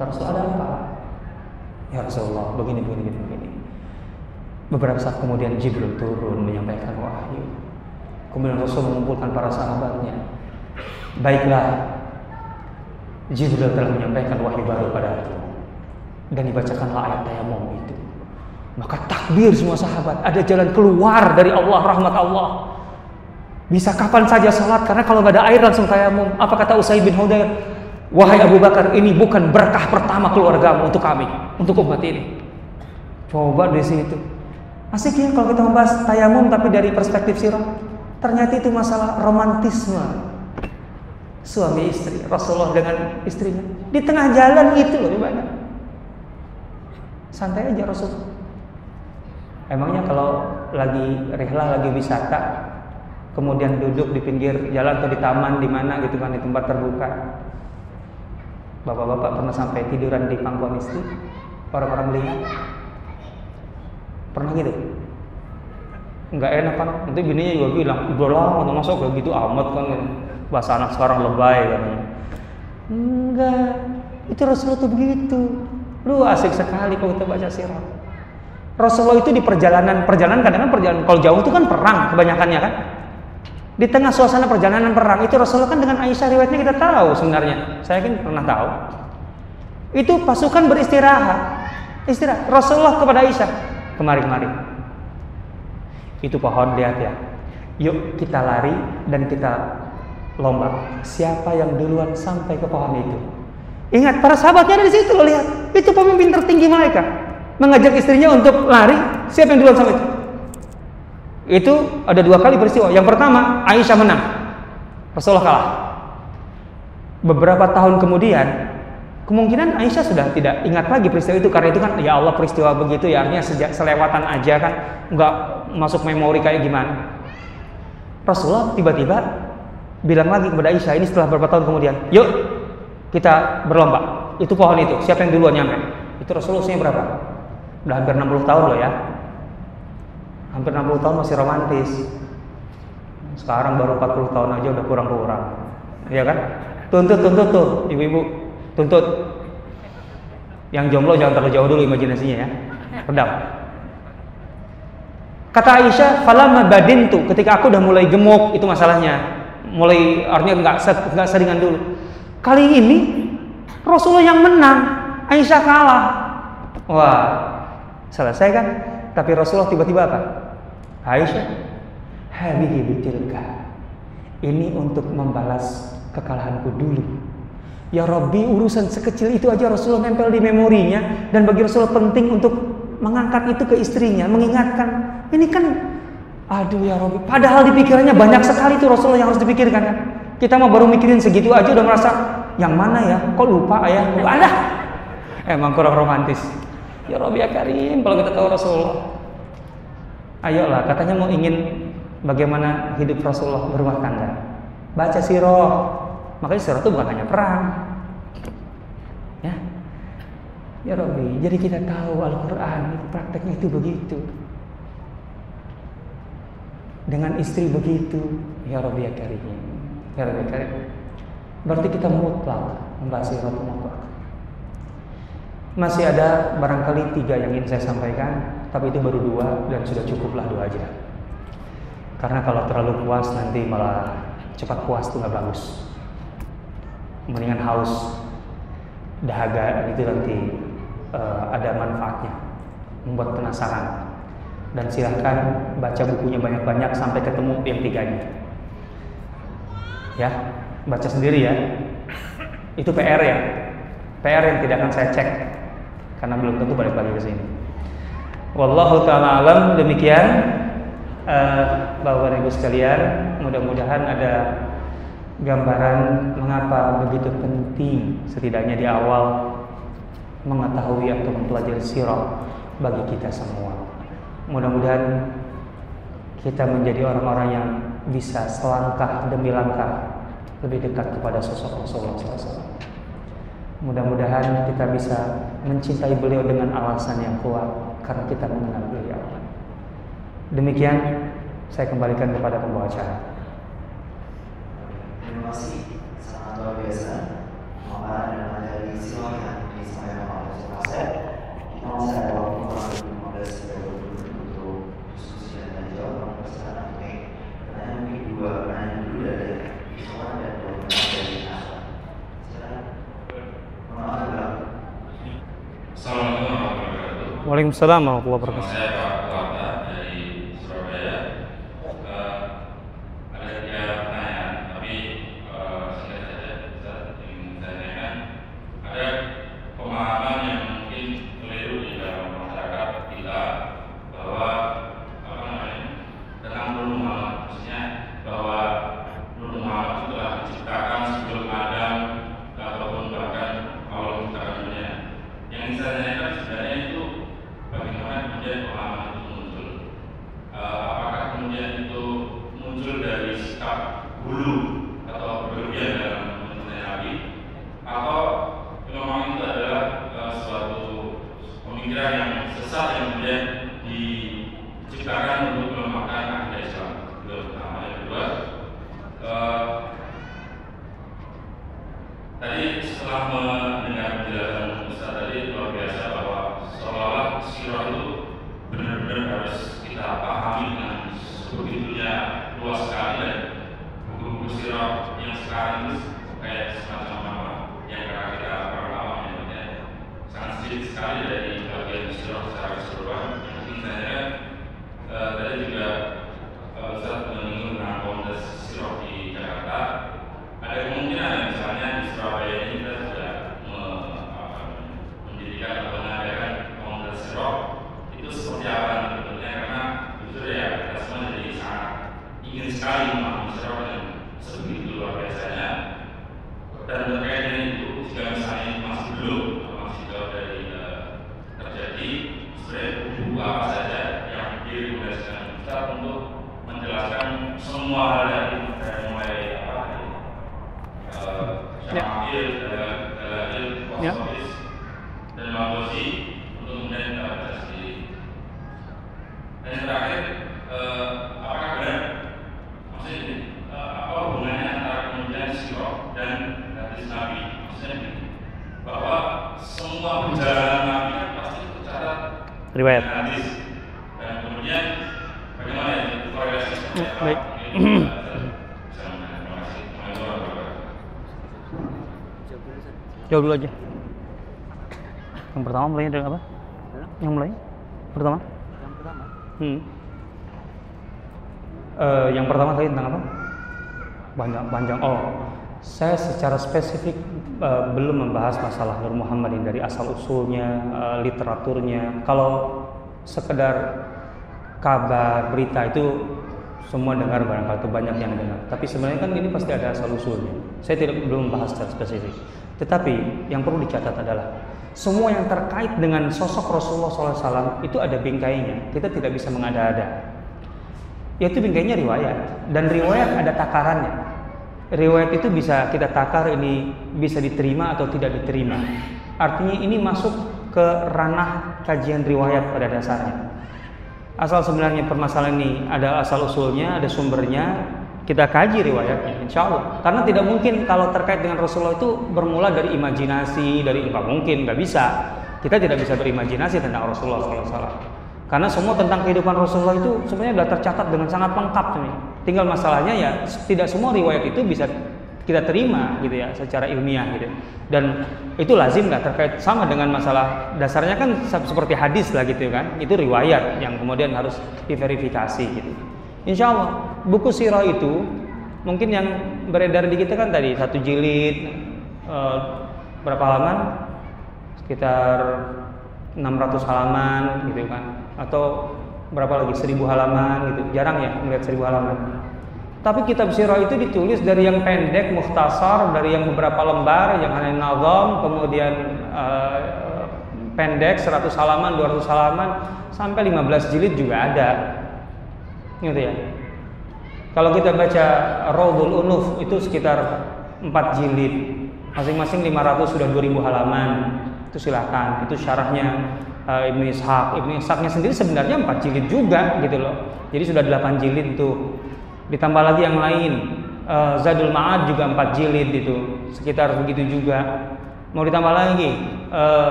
Rasulullah ada apa? Ya Rasulullah, begini. Beberapa saat kemudian Jibril turun menyampaikan wahyu. Kemudian Rasul mengumpulkan para sahabatnya. Baiklah, Jibril telah menyampaikan wahyu baru padaku, dan dibacakanlah ayat tayamum itu. Maka takbir semua sahabat, ada jalan keluar dari Allah, rahmat Allah. Bisa kapan saja sholat, karena kalau nggak ada air langsung tayamum. Apa kata Usaid bin Hudayr? Wahai Abu Bakar, ini bukan berkah pertama keluargamu untuk kami, untuk umat ini. Coba di situ. Asik ya kalau kita membahas tayamum tapi dari perspektif sirah. Ternyata itu masalah romantisme suami istri, Rasulullah dengan istrinya. Di tengah jalan itu loh ibadah. Santai aja Rasul. Emangnya kalau lagi rihlah, lagi wisata, kemudian duduk di pinggir jalan atau di taman di mana gitu kan, di tempat terbuka, bapak-bapak pernah sampai tiduran di pangkuan istri? Orang-orang lihat? Pernah gitu? Enggak enak kan? Nanti bininya juga bilang, udah lah, mau masuk kayak gitu amat kan, bahasa anak sekarang lebay kan. Enggak, itu Rasulullah tuh begitu. Lu asik sekali kalau kita baca sirah. Rasulullah itu di perjalanan kadang-kadang perjalanan kalau jauh itu kan perang kebanyakannya kan. Di tengah suasana perjalanan perang itu Rasulullah kan dengan Aisyah, riwayatnya kita tahu sebenarnya. Saya kan pernah tahu. Itu pasukan beristirahat. Istirahat. Rasulullah kepada Aisyah, kemari. Itu pohon, lihat ya. Yuk kita lari dan kita lomba. Siapa yang duluan sampai ke pohon itu? Ingat, para sahabatnya ada di situ loh, lihat. Itu pemimpin tertinggi mereka. Mengajak istrinya untuk lari, siapa yang duluan sampai itu? Itu ada 2 kali peristiwa. Yang pertama, Aisyah menang, Rasulullah kalah. Beberapa tahun kemudian, kemungkinan Aisyah sudah tidak ingat lagi peristiwa itu, karena itu kan ya Allah peristiwa begitu ya, artinya sejak selewatan aja kan, nggak masuk memori kayak gimana. Rasulullah tiba-tiba bilang lagi kepada Aisyah, ini setelah beberapa tahun kemudian, yuk kita berlomba. Itu pohon itu, siapa yang duluan nyampe? Itu Rasulullah usianya berapa? Udah hampir 60 tahun loh ya. Hampir 60 tahun masih romantis. Sekarang baru 40 tahun aja udah kurang-kurang. Iya kan? Tuntut tuh, ibu-ibu. Tuntut. Yang jomblo jangan terlalu jauh dulu imajinasinya ya. Redam. Kata Aisyah, falamma badintu, ketika aku udah mulai gemuk, itu masalahnya. Mulai artinya enggak seringan dulu. Kali ini Rasulullah yang menang, Aisyah kalah. Wah, selesai kan? Tapi Rasulullah tiba-tiba apa? Aisyah, hadhihi bitilka. Ini untuk membalas kekalahanku dulu. Ya Rabbi, urusan sekecil itu aja Rasulullah nempel di memorinya, dan bagi Rasulullah penting untuk mengangkat itu ke istrinya, mengingatkan. Ini kan, aduh ya Rabbi. Padahal di pikirannya banyak sekali tuh Rasulullah yang harus dipikirkan kan. Kita mau baru mikirin segitu aja udah merasa yang mana ya? Kok lupa ayah? Ada. Emang kurang romantis. Ya Rabbi ya Karim, kalau kita tahu Rasulullah. Ayolah, katanya mau ingin bagaimana hidup Rasulullah berumah tangga. Baca sirah. Makanya sirah itu bukan hanya perang. Ya. Ya Rabbi, jadi kita tahu Al-Quran itu prakteknya itu begitu. Dengan istri begitu. Ya Rabbi ya Karim. Ya Rabbi ya Karim. Berarti kita mutlak membahas sirah mutlak. Masih ada barangkali 3 yang ingin saya sampaikan, tapi itu baru 2 dan sudah cukuplah 2 aja. Karena kalau terlalu puas nanti malah cepat puas itu nggak bagus. Mendingan haus, dahaga itu nanti ada manfaatnya, membuat penasaran. Dan silahkan baca bukunya banyak-banyak sampai ketemu yang 3-nya. Ya, baca sendiri ya. Itu PR ya. PR yang tidak akan saya cek karena belum tentu balik lagi ke sini. Wallahu ta'ala alam. Demikian Bapak Ibu sekalian, mudah-mudahan ada gambaran mengapa begitu penting setidaknya di awal mengetahui atau mempelajari sirah bagi kita semua. Mudah-mudahan kita menjadi orang-orang yang bisa selangkah demi langkah lebih dekat kepada sosok Rasulullah SAW. Mudah-mudahan kita bisa mencintai beliau dengan alasan yang kuat karena kita mengenal beliau. Demikian saya kembalikan kepada pembawa acara. Terima kasih, sangat luar biasa. Maka dengan dari sirah yang disampaikan oleh Ustaz, kita masih ada waktu kurang lebih 15 sampai 20 menit untuk diskusi dan tanya jawab. Persilakan pertanyaan mungkin 2 pertanyaan dulu dari Iswan dan 2 pertanyaan dari Aswan. Silakan. Assalamualaikum warahmatullahi wabarakatuh. Waalaikumsalam warahmatullahi wabarakatuh. Saya Pak Ketua dari Surabaya. Ada 3 pertanyaan, tapi singkat saja. Saya ingin tanyakan, ada pemahaman yang mungkin keliru di dalam masyarakat kita bahwa tentang Nur Muhammad, maksudnya bahwa Nur Muhammad itu telah diciptakan sebelum Adam ataupun bahkan Allah menciptakan dunia. Yang saya tanyakan sebenarnya itu bagaimana kemudian pemahaman itu muncul? Apakah kemudian itu muncul dari sikap hulu atau berlebihan dalam mencintai Nabi, atau memang itu adalah suatu pemikiran yang sesat yang kemudian diciptakan untuk melemahkan akidah Islam? Itu pertama. Yang kedua, tadi setelah mendengar penjelasan Ustaz tadi luar biasa bahwa seolah-olah sirah itu benar-benar harus kita pahami dengan sebegitunya luas sekali, dan buku-buku sirah yang sekarang itu kayak semacam apa yang karena kita para ulama menyebutnya sangat sedikit sekali dari bagian sirah secara keseluruhan. Mungkin saya tadi juga Ustaz menyinggung tentang komunitas sirah di Jakarta. Ada kemungkinan misalnya di Surabaya ini kita sudah mendirikan atau mengadakan komunitas sirah itu seperti apa bentuknya, karena jujur ya kita semua jadi sangat ingin sekali memahami sirah dan sebegitu luar biasanya. Dan terkait dengan itu, jika misalnya masih belum atau masih jauh dari terjadi, sebenarnya buku apa saja yang direkomendasikan Ustaz untuk menjelaskan semua hal dari mulai Syama'il, Dalail, Wasofis, dan Mabosi untuk kemudian kita baca sendiri. Dan yang terakhir, apakah benar, maksudnya apa hubungannya antara kemudian sirah dan hadis Nabi? Maksudnya bahwa semua perjalanan Nabi kan pasti tercatat Riwayat. hadis, dan kemudian bagaimana itu korelasi seperti apa? Baik. Jawab dulu aja. Yang pertama mulainya dari apa? Yang mulai? Pertama? Yang pertama. Yang pertama tadi tentang apa? Panjang. Oh, saya secara spesifik belum membahas masalah Nur Muhammad ini dari asal usulnya, literaturnya. Kalau sekedar kabar, berita itu semua dengar, barangkali itu banyak yang dengar. Tapi sebenarnya kan ini pasti ada asal usulnya. Saya belum membahas secara spesifik. Tetapi yang perlu dicatat adalah semua yang terkait dengan sosok Rasulullah SAW itu ada bingkainya. Kita tidak bisa mengada-ada. Yaitu bingkainya riwayat, dan riwayat ada takarannya. Riwayat itu bisa kita takar, ini bisa diterima atau tidak diterima. Artinya ini masuk ke ranah kajian riwayat pada dasarnya. Asal sebenarnya permasalahan ini ada asal usulnya, ada sumbernya, kita kaji riwayatnya, insya Allah. Karena tidak mungkin kalau terkait dengan Rasulullah itu bermula dari imajinasi, dari nggak mungkin, nggak bisa. Kita tidak bisa berimajinasi tentang Rasulullah SAW. Karena semua tentang kehidupan Rasulullah itu sebenarnya sudah tercatat dengan sangat lengkap. Tinggal masalahnya ya tidak semua riwayat itu bisa kita terima gitu ya secara ilmiah gitu. Dan itu lazim nggak terkait sama dengan masalah dasarnya kan seperti hadis lah gitu kan. Itu riwayat yang kemudian harus diverifikasi gitu. Insya Allah buku sirah itu mungkin yang beredar di kita kan tadi 1 jilid berapa halaman? Sekitar 600 halaman gitu kan, atau berapa lagi 1000 halaman gitu. Jarang ya melihat 1000 halaman. Tapi kitab sirah itu ditulis dari yang pendek, mukhtasar, dari yang beberapa lembar, yang hanya nazam, kemudian pendek 100 halaman, 200 halaman, sampai 15 jilid juga ada. Gitu ya. Kalau kita baca Raudhul Unuf itu sekitar 4 jilid. Masing-masing 500 sudah 2000 halaman. Itu silakan, itu syarahnya Ibnu Ishaq. Ibnu Ishaqnya sendiri sebenarnya 4 jilid juga gitu loh. Jadi sudah 8 jilid tuh. Ditambah lagi yang lain, Zadul Ma'ad juga 4 jilid itu, sekitar begitu juga. Mau ditambah lagi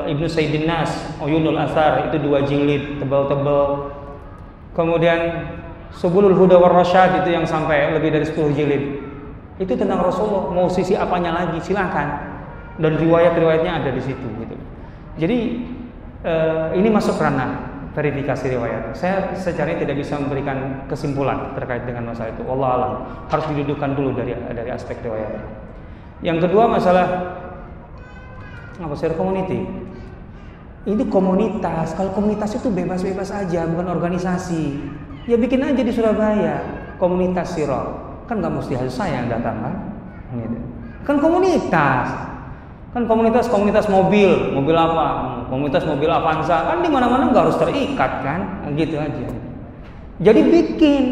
Ibnu Sayyidin Nas, Uyunul Athar itu 2 jilid, tebal-tebal. Kemudian Subulul Huda war Rasyad itu yang sampai lebih dari 10 jilid. Itu tentang Rasulullah. Mau sisi apanya lagi silakan. Dan riwayat-riwayatnya ada di situ gitu. Jadi ini masuk ranah verifikasi riwayat. Saya secara tidak bisa memberikan kesimpulan terkait dengan masalah itu. Wallahu a'lam. Harus didudukkan dulu dari aspek riwayat. Yang kedua masalah share community. Ini komunitas. Kalau komunitas itu bebas-bebas aja, bukan organisasi. Ya bikin aja di Surabaya komunitas sirah. Kan nggak mesti harus saya yang datang kan? Gitu. Kan komunitas. Kan komunitas mobil apa? Komunitas mobil Avanza kan di mana-mana nggak harus terikat kan? Gitu aja. Jadi bikin,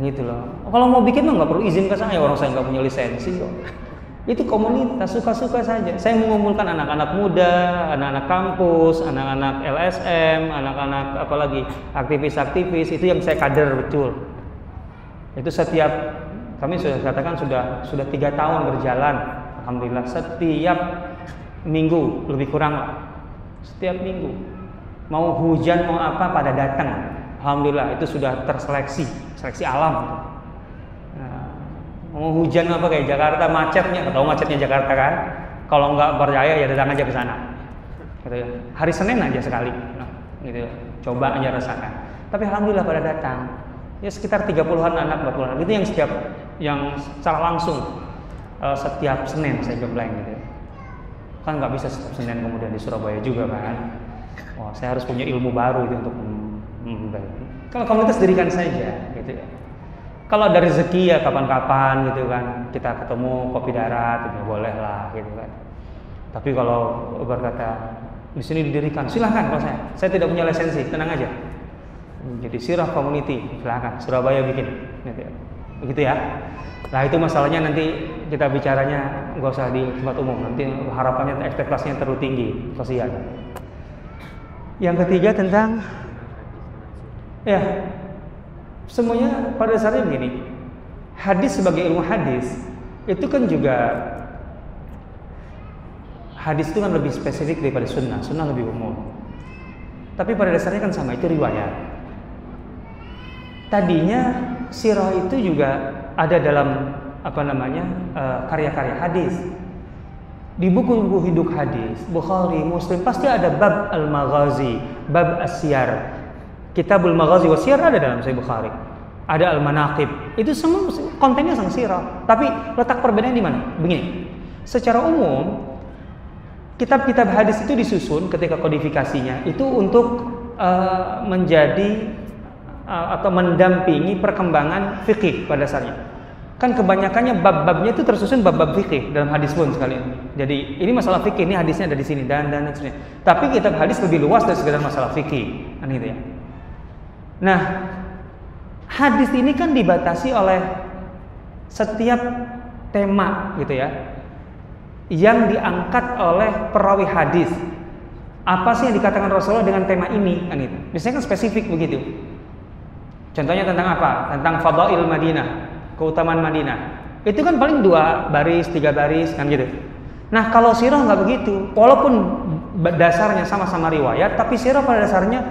gitu loh. Kalau mau bikin mah nggak perlu izin ke saya, orang saya nggak punya lisensi kok. Itu komunitas, suka-suka saja. Saya mengumpulkan anak-anak muda, anak-anak kampus, anak-anak LSM, anak-anak apalagi aktivis-aktivis itu yang saya kader betul. Itu setiap kami sudah katakan sudah 3 tahun berjalan. Alhamdulillah setiap minggu lebih kurang lah. Setiap minggu mau hujan mau apa pada datang. Alhamdulillah itu sudah terseleksi, seleksi alam. Nah, mau hujan apa kayak Jakarta macetnya, tahu macetnya Jakarta kan? Kalau nggak percaya ya datang aja ke sana. Gitu ya. Hari Senin aja sekali. Nah, gitu. Coba aja rasakan. Tapi alhamdulillah pada datang. Ya sekitar 30-an anak, 40-an. Itu yang secara langsung. Setiap Senin saya gembleng gitu. Kan nggak bisa setiap Senin kemudian di Surabaya juga kan. Wah, saya harus punya ilmu baru itu untuk kalau komunitas dirikan saja gitu ya. Kalau ada rezeki ya kapan-kapan gitu kan kita ketemu kopi darat itu boleh lah gitu kan. Tapi kalau berkata di sini didirikan silahkan kalau saya tidak punya lisensi, tenang aja. Jadi sirah community silahkan Surabaya bikin gitu ya. Begitu ya. Nah itu masalahnya nanti kita bicaranya nggak usah di tempat umum. Nanti harapannya ekspektasinya terlalu tinggi, kasihan. Yang ketiga tentang ya semuanya pada dasarnya begini. Hadis sebagai ilmu hadis itu kan juga hadis itu kan lebih spesifik daripada sunnah. Sunnah lebih umum. Tapi pada dasarnya kan sama, itu riwayat. Tadinya sirah itu juga ada dalam karya-karya hadis. Di buku-buku hidup hadis, Bukhari, Muslim pasti ada bab al-maghazi, bab as-siyar. Kitabul maghazi wa siyar ada dalam Sahih Bukhari. Ada al-manaqib. Itu semua kontennya sama sirah. Tapi letak perbedaannya di mana? Begini. Secara umum, kitab-kitab hadis itu disusun ketika kodifikasinya itu untuk menjadi atau mendampingi perkembangan fikih pada dasarnya. Kan kebanyakannya bab-babnya itu tersusun bab-bab fikih dalam hadis pun sekalian. Jadi ini masalah fikih, ini hadisnya ada di sini dan seterusnya. Tapi kitab hadis lebih luas dari sekedar masalah fikih, kan gitu ya. Nah, hadis ini kan dibatasi oleh setiap tema gitu ya, yang diangkat oleh perawi hadis. Apa sih yang dikatakan Rasulullah dengan tema ini? Kan itu. Biasanya kan spesifik begitu. Contohnya tentang apa? Tentang fadail Madinah, keutamaan Madinah. Itu kan paling 2 baris, 3 baris kan gitu. Nah, kalau sirah nggak begitu. Walaupun dasarnya sama-sama riwayat, tapi sirah pada dasarnya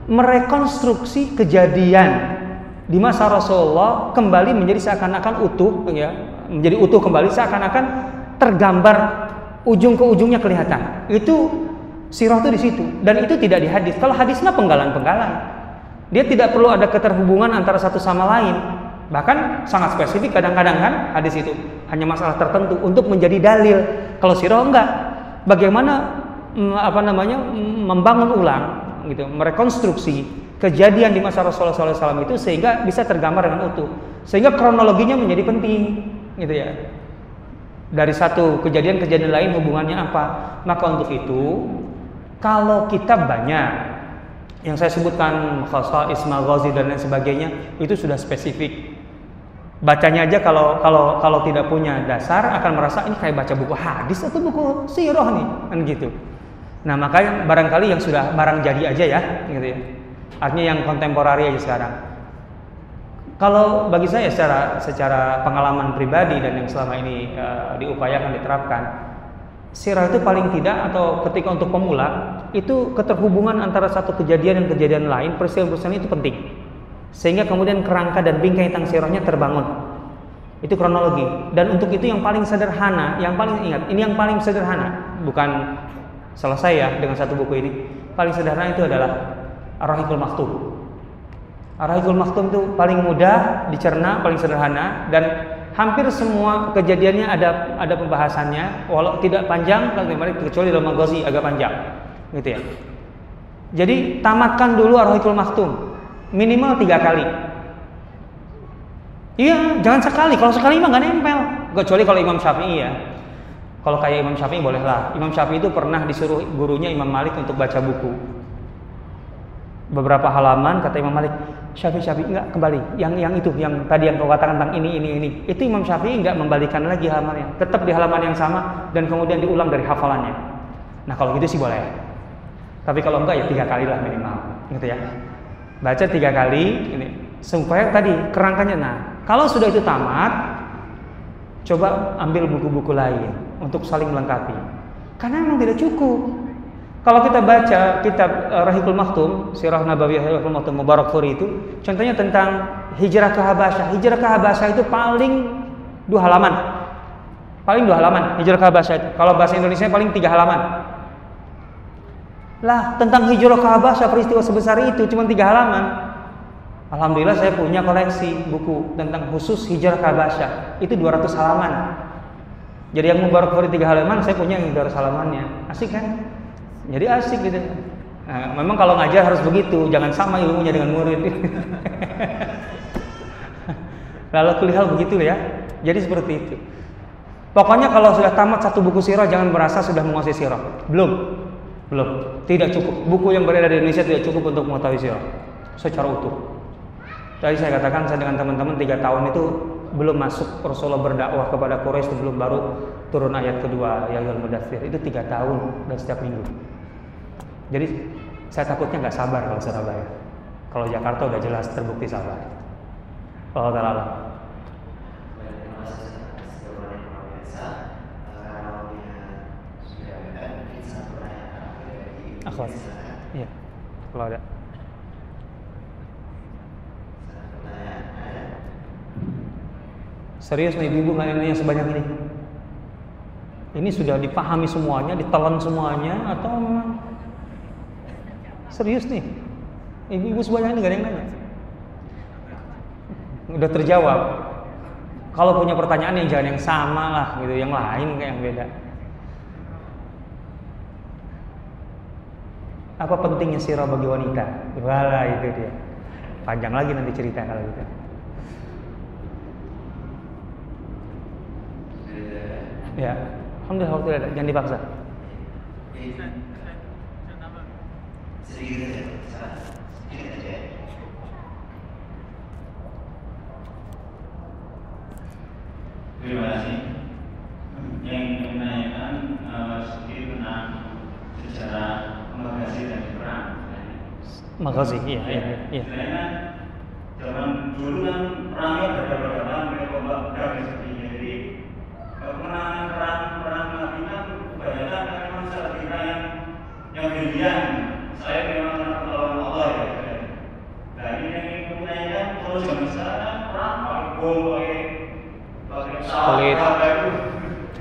merekonstruksi kejadian di masa Rasulullah kembali menjadi seakan-akan utuh ya, menjadi utuh kembali, seakan-akan tergambar ujung ke ujungnya kelihatan. Itu sirah itu di situ, dan itu tidak di hadis. Kalau hadis mah penggalan-penggalan. Dia tidak perlu ada keterhubungan antara satu sama lain. Bahkan sangat spesifik kadang-kadang kan hadis itu hanya masalah tertentu untuk menjadi dalil. Kalau sirah enggak. Bagaimana membangun ulang gitu, merekonstruksi kejadian di masa Rasulullah SAW itu sehingga bisa tergambar dengan utuh. Sehingga kronologinya menjadi penting gitu ya. Dari satu kejadian-kejadian lain hubungannya apa? Maka untuk itu kalau kitab banyak yang saya sebutkan Khasa'is Maghazi dan lain sebagainya, itu sudah spesifik. Bacanya aja kalau tidak punya dasar akan merasa ini kayak baca buku hadis atau buku sirah nih, kan gitu. Nah, makanya barangkali yang sudah barang jadi aja ya, gitu ya. Artinya yang kontemporari aja sekarang. Kalau bagi saya secara pengalaman pribadi dan yang selama ini diupayakan diterapkan, sirah itu paling tidak atau ketika untuk pemula itu keterhubungan antara satu kejadian dan kejadian lain, peristiwa-peristiwa itu penting. Sehingga kemudian kerangka dan bingkai tentang sirahnya terbangun. Itu kronologi. Dan untuk itu yang paling sederhana, yang paling ingat, ini yang paling sederhana, bukan selesai ya dengan satu buku ini. Paling sederhana itu adalah Ar-Rahiqul Maktum. Ar-Rahiqul Maktum itu paling mudah dicerna, paling sederhana, dan hampir semua kejadiannya ada pembahasannya, walau tidak panjang, kecuali dalam Maghazi agak panjang, gitu ya. Jadi tamatkan dulu Ar-Rahiqul Maktum, minimal 3 kali. Iya, jangan sekali. Kalau sekali mah nggak nempel. Kecuali kalau Imam Syafi'i ya. Kalau kayak Imam Syafi'i bolehlah. Imam Syafi'i itu pernah disuruh gurunya Imam Malik untuk baca buku. Beberapa halaman kata Imam Malik, Syafi'i enggak kembali. Yang itu, yang tadi yang kau katakan tentang ini. Itu Imam Syafi'i enggak membalikan lagi halamannya. Tetap di halaman yang sama dan kemudian diulang dari hafalannya. Nah, kalau gitu sih boleh. Tapi kalau enggak ya 3 kali lah minimal, gitu ya. Baca 3 kali ini supaya tadi kerangkanya. Nah, kalau sudah itu tamat, coba ambil buku-buku lain untuk saling melengkapi. Karena memang tidak cukup. Kalau kita baca kitab Rahiqul Maktum, Sirah Nabawiyah Rahiqul Maktum Mubarakfuri itu, contohnya tentang hijrah ke Habasyah. Hijrah ke Habasyah itu paling 2 halaman. Paling 2 halaman hijrah ke Habasyah itu. Kalau bahasa Indonesia paling 3 halaman. Lah, tentang hijrah ke Habasyah peristiwa sebesar itu cuma 3 halaman. Alhamdulillah saya punya koleksi buku tentang khusus hijrah ke Habasyah. Itu 200 halaman. Jadi yang Mubarakfuri 3 halaman, saya punya yang 200 halamannya. Asik kan? Jadi asik gitu. Nah, memang kalau ngajar harus begitu, jangan sama ilmunya dengan murid. Lalu kuliah begitu ya. Jadi seperti itu. Pokoknya kalau sudah tamat satu buku sirah jangan merasa sudah menguasai sirah. Belum. Tidak cukup. Buku yang beredar di Indonesia tidak cukup untuk mengetahui sirah secara utuh. Tadi saya katakan saya dengan teman-teman 3 tahun itu belum masuk Rasulullah berdakwah kepada Quraisy, belum baru turun ayat kedua ya ayyuhal mudaththir. Itu 3 tahun dan setiap minggu. Jadi saya takutnya nggak sabar kalau Surabaya. Kalau Jakarta udah jelas terbukti sabar. Allah Ta'ala. Akhwat. Iya. Kalau ada. Serius nih ibu nggak nanya sebanyak ini? Ini sudah dipahami semuanya, ditelan semuanya, atau memang serius nih? Ibu sebanyak ini nggak ada yang nanya? Udah terjawab. Kalau punya pertanyaan yang jangan yang sama lah, gitu, yang lain kayak yang beda. Apa pentingnya sirah bagi wanita? Wala itu dia. Panjang lagi nanti cerita kalau gitu. Ya, alhamdulillah waktu ada, jangan dipaksa. Sedikit aja. Terima kasih. Yang ingin menanyakan sedikit tentang sejarah Maghazi dan perang. Maghazi, iya. Sebenarnya zaman dulu kan perangnya berhadapan dengan ombak pedang sepertinya. Jadi kemenangan perang Nabi kan kebanyakan memang strategi yang brilian. Saya memang melawan Allah ya. Nah ini yang ingin menanyakan kalau zaman sekarang perang pakai bom, pakai pesawat itu.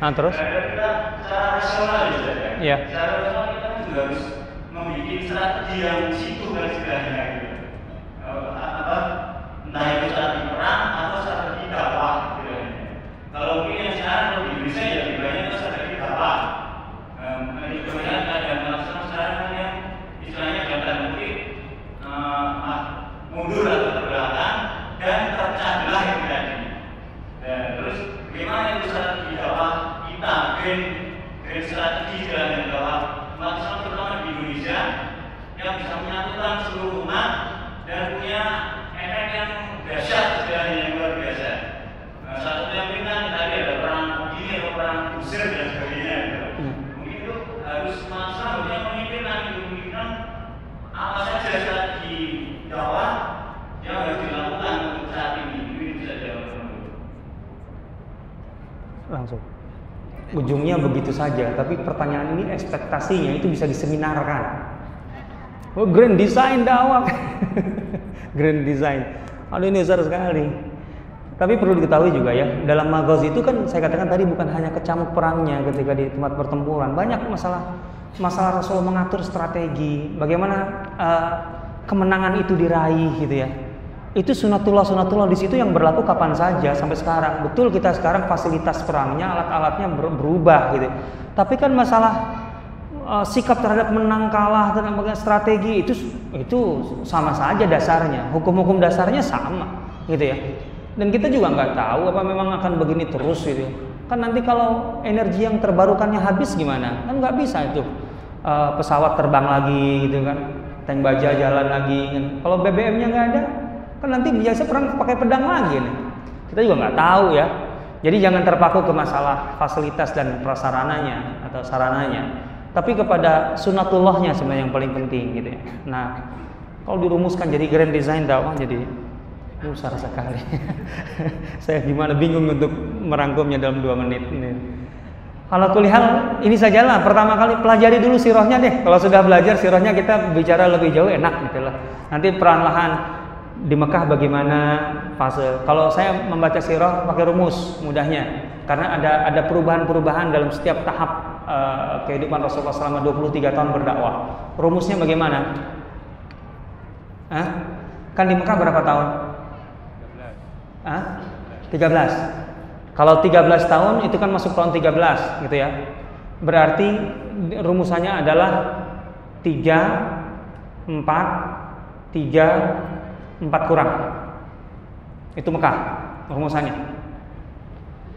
Terus? Kita secara rasional ya. Iya. Secara rasional kita juga harus membuat strategi yang situ kan istilahnya gitu. Entah itu strategi perang atau strategi dakwah gitu. Kalau mungkin yang sekarang di Indonesia ya lebih banyak strategi dakwah. Kemudian ada melaksanakan sekarang yang istilahnya jabatan mungkin mundur atau terbelakang dan terpecah belah itu tadi. Terus bagaimana itu strategi dakwah kita, grand strategi jalan dakwah melaksanakan terutama di Indonesia yang bisa menyatukan seluruh umat dan punya efek yang dahsyat istilahnya yang luar biasa. Satu yang ringan tadi ada perang begini atau perang usir dan sebagainya. Mungkin itu harus melaksanakan yang memikirkan apa saja strategi dakwah yang harus dilakukan untuk saat ini. Ini bisa jawab langsung. Ujungnya begitu saja, tapi pertanyaan ini ekspektasinya itu bisa diseminarkan. Oh, grand design dakwah. Grand design. Aduh ini besar sekali. Tapi perlu diketahui juga ya, dalam Maghazi itu kan saya katakan tadi bukan hanya kecamuk perangnya ketika di tempat pertempuran, banyak masalah Rasul mengatur strategi, bagaimana kemenangan itu diraih gitu ya. Itu sunatullah di situ yang berlaku kapan saja sampai sekarang. Betul kita sekarang fasilitas perangnya, alat-alatnya berubah gitu. Tapi kan masalah sikap terhadap menang kalah dan strategi itu sama saja dasarnya. Hukum-hukum dasarnya sama gitu ya. Dan kita juga nggak tahu apa memang akan begini terus gitu. Kan nanti kalau energi yang terbarukannya habis gimana? Kan nggak bisa itu. Pesawat terbang lagi gitu kan. Tank baja jalan lagi kan. Kalau BBM-nya nggak ada, kan nanti biasa perang pakai pedang lagi nih. Kita juga nggak tahu ya. Jadi jangan terpaku ke masalah fasilitas dan prasarananya atau sarananya, tapi kepada sunatullahnya sebenarnya yang paling penting gitu ya. Nah, kalau dirumuskan jadi grand design dakwah jadi besar sekali. Saya gimana bingung untuk merangkumnya dalam 2 menit ini. Kalau kulihal ini sajalah pertama kali pelajari dulu sirahnya deh. Kalau sudah belajar sirahnya kita bicara lebih jauh enak gitu lah. Nanti perlahan di Mekah bagaimana fase. Kalau saya membaca sirah pakai rumus mudahnya, karena ada perubahan-perubahan dalam setiap tahap kehidupan Rasulullah selama 23 tahun berdakwah. Rumusnya bagaimana? Kan di Mekah berapa tahun? 13. Kalau 13 tahun itu kan masuk tahun 13 gitu ya. Berarti rumusannya adalah 3, 4 kurang. Itu Mekah rumusannya.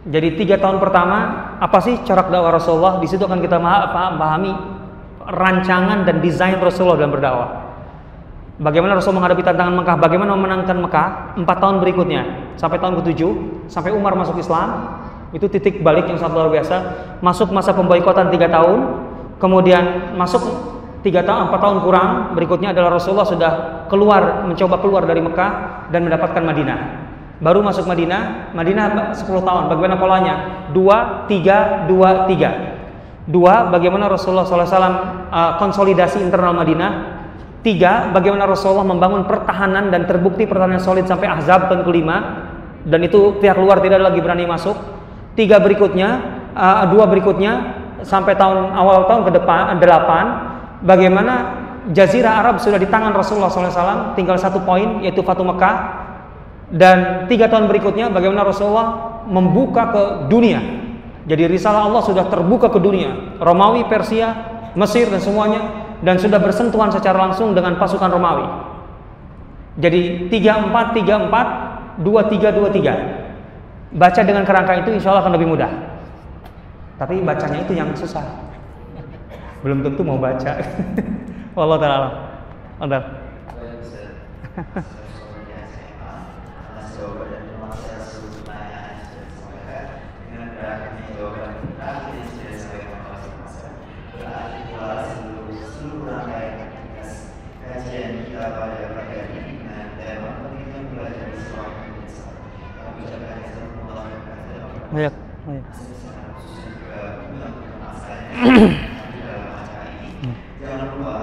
Jadi 3 tahun pertama apa sih corak dakwah Rasulullah? Di situ akan kita pahami rancangan dan desain Rasulullah dalam berdakwah. Bagaimana Rasul menghadapi tantangan Mekah, bagaimana memenangkan Mekah 4 tahun berikutnya sampai tahun ke-7, sampai Umar masuk Islam. Itu titik balik yang sangat luar biasa. Masuk masa pemboikotan 3 tahun, kemudian masuk 4 tahun kurang, berikutnya adalah Rasulullah sudah mencoba keluar dari Mekah dan mendapatkan Madinah. Baru masuk Madinah 10 tahun. Bagaimana polanya? 2, 3, 2, 3. 2, bagaimana Rasulullah SAW konsolidasi internal Madinah. 3, bagaimana Rasulullah membangun pertahanan dan terbukti pertahanan solid sampai Ahzab tahun ke-5, dan itu pihak luar tidak lagi berani masuk. 2 berikutnya sampai awal tahun ke-8, bagaimana Jazirah Arab sudah di tangan Rasulullah SAW, tinggal 1 poin yaitu Fatu Mekah. Dan 3 tahun berikutnya bagaimana Rasulullah membuka ke dunia. Jadi risalah Allah sudah terbuka ke dunia, Romawi, Persia, Mesir dan semuanya, dan sudah bersentuhan secara langsung dengan pasukan Romawi. Jadi 3-4, 3-4, 2-3, 2-3. Baca dengan kerangka itu insya Allah akan lebih mudah. Tapi bacanya itu yang susah. Belum tentu mau baca. Wallahu ta'ala. Anda. Banyak. secara khusus dan juga untuk masalahnya di dalam acara ini. Jangan lupa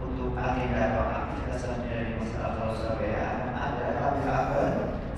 untuk agenda atau aktivitas selanjutnya dari Masjid Al Surabaya akan ada apel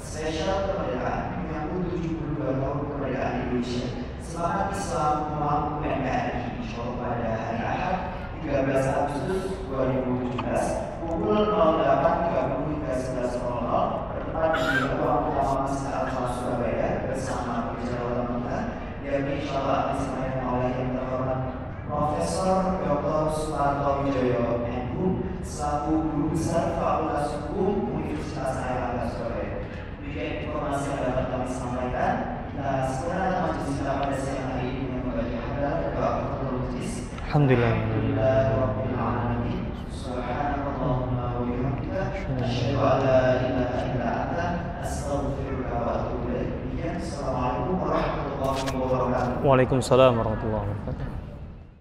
spesial kemerdekaan menyambut 72 tahun kemerdekaan Indonesia. Semangat Islam memangku NKRI, insyaallah pada hari Ahad 13 Agustus 2017 pukul 08.30 hingga 11.00 bertempat di ruang utama Masjid Al Surabaya bersama penjara kita, yakni insyaallah disampaikan oleh yang terhormat Profesor Dr. Suparto Wijoyo MHum selaku Guru Besar Fakultas Hukum Universitas Airlangga Surabaya. Demikian informasi yang dapat kami sampaikan. Kita segera majelis kita pada siang hari ini dengan membaca hadar dan doa kafaratul majlis. Alhamdulillah. Rabbil alamin. Subhanallahumma wa bihamdika asyhadu an la ilaha illa anta astaghfiruka wa atubu ilaik. Assalamualaikum warahmatullahi wabarakatuh. Waalaikumsalam warahmatullahi wabarakatuh.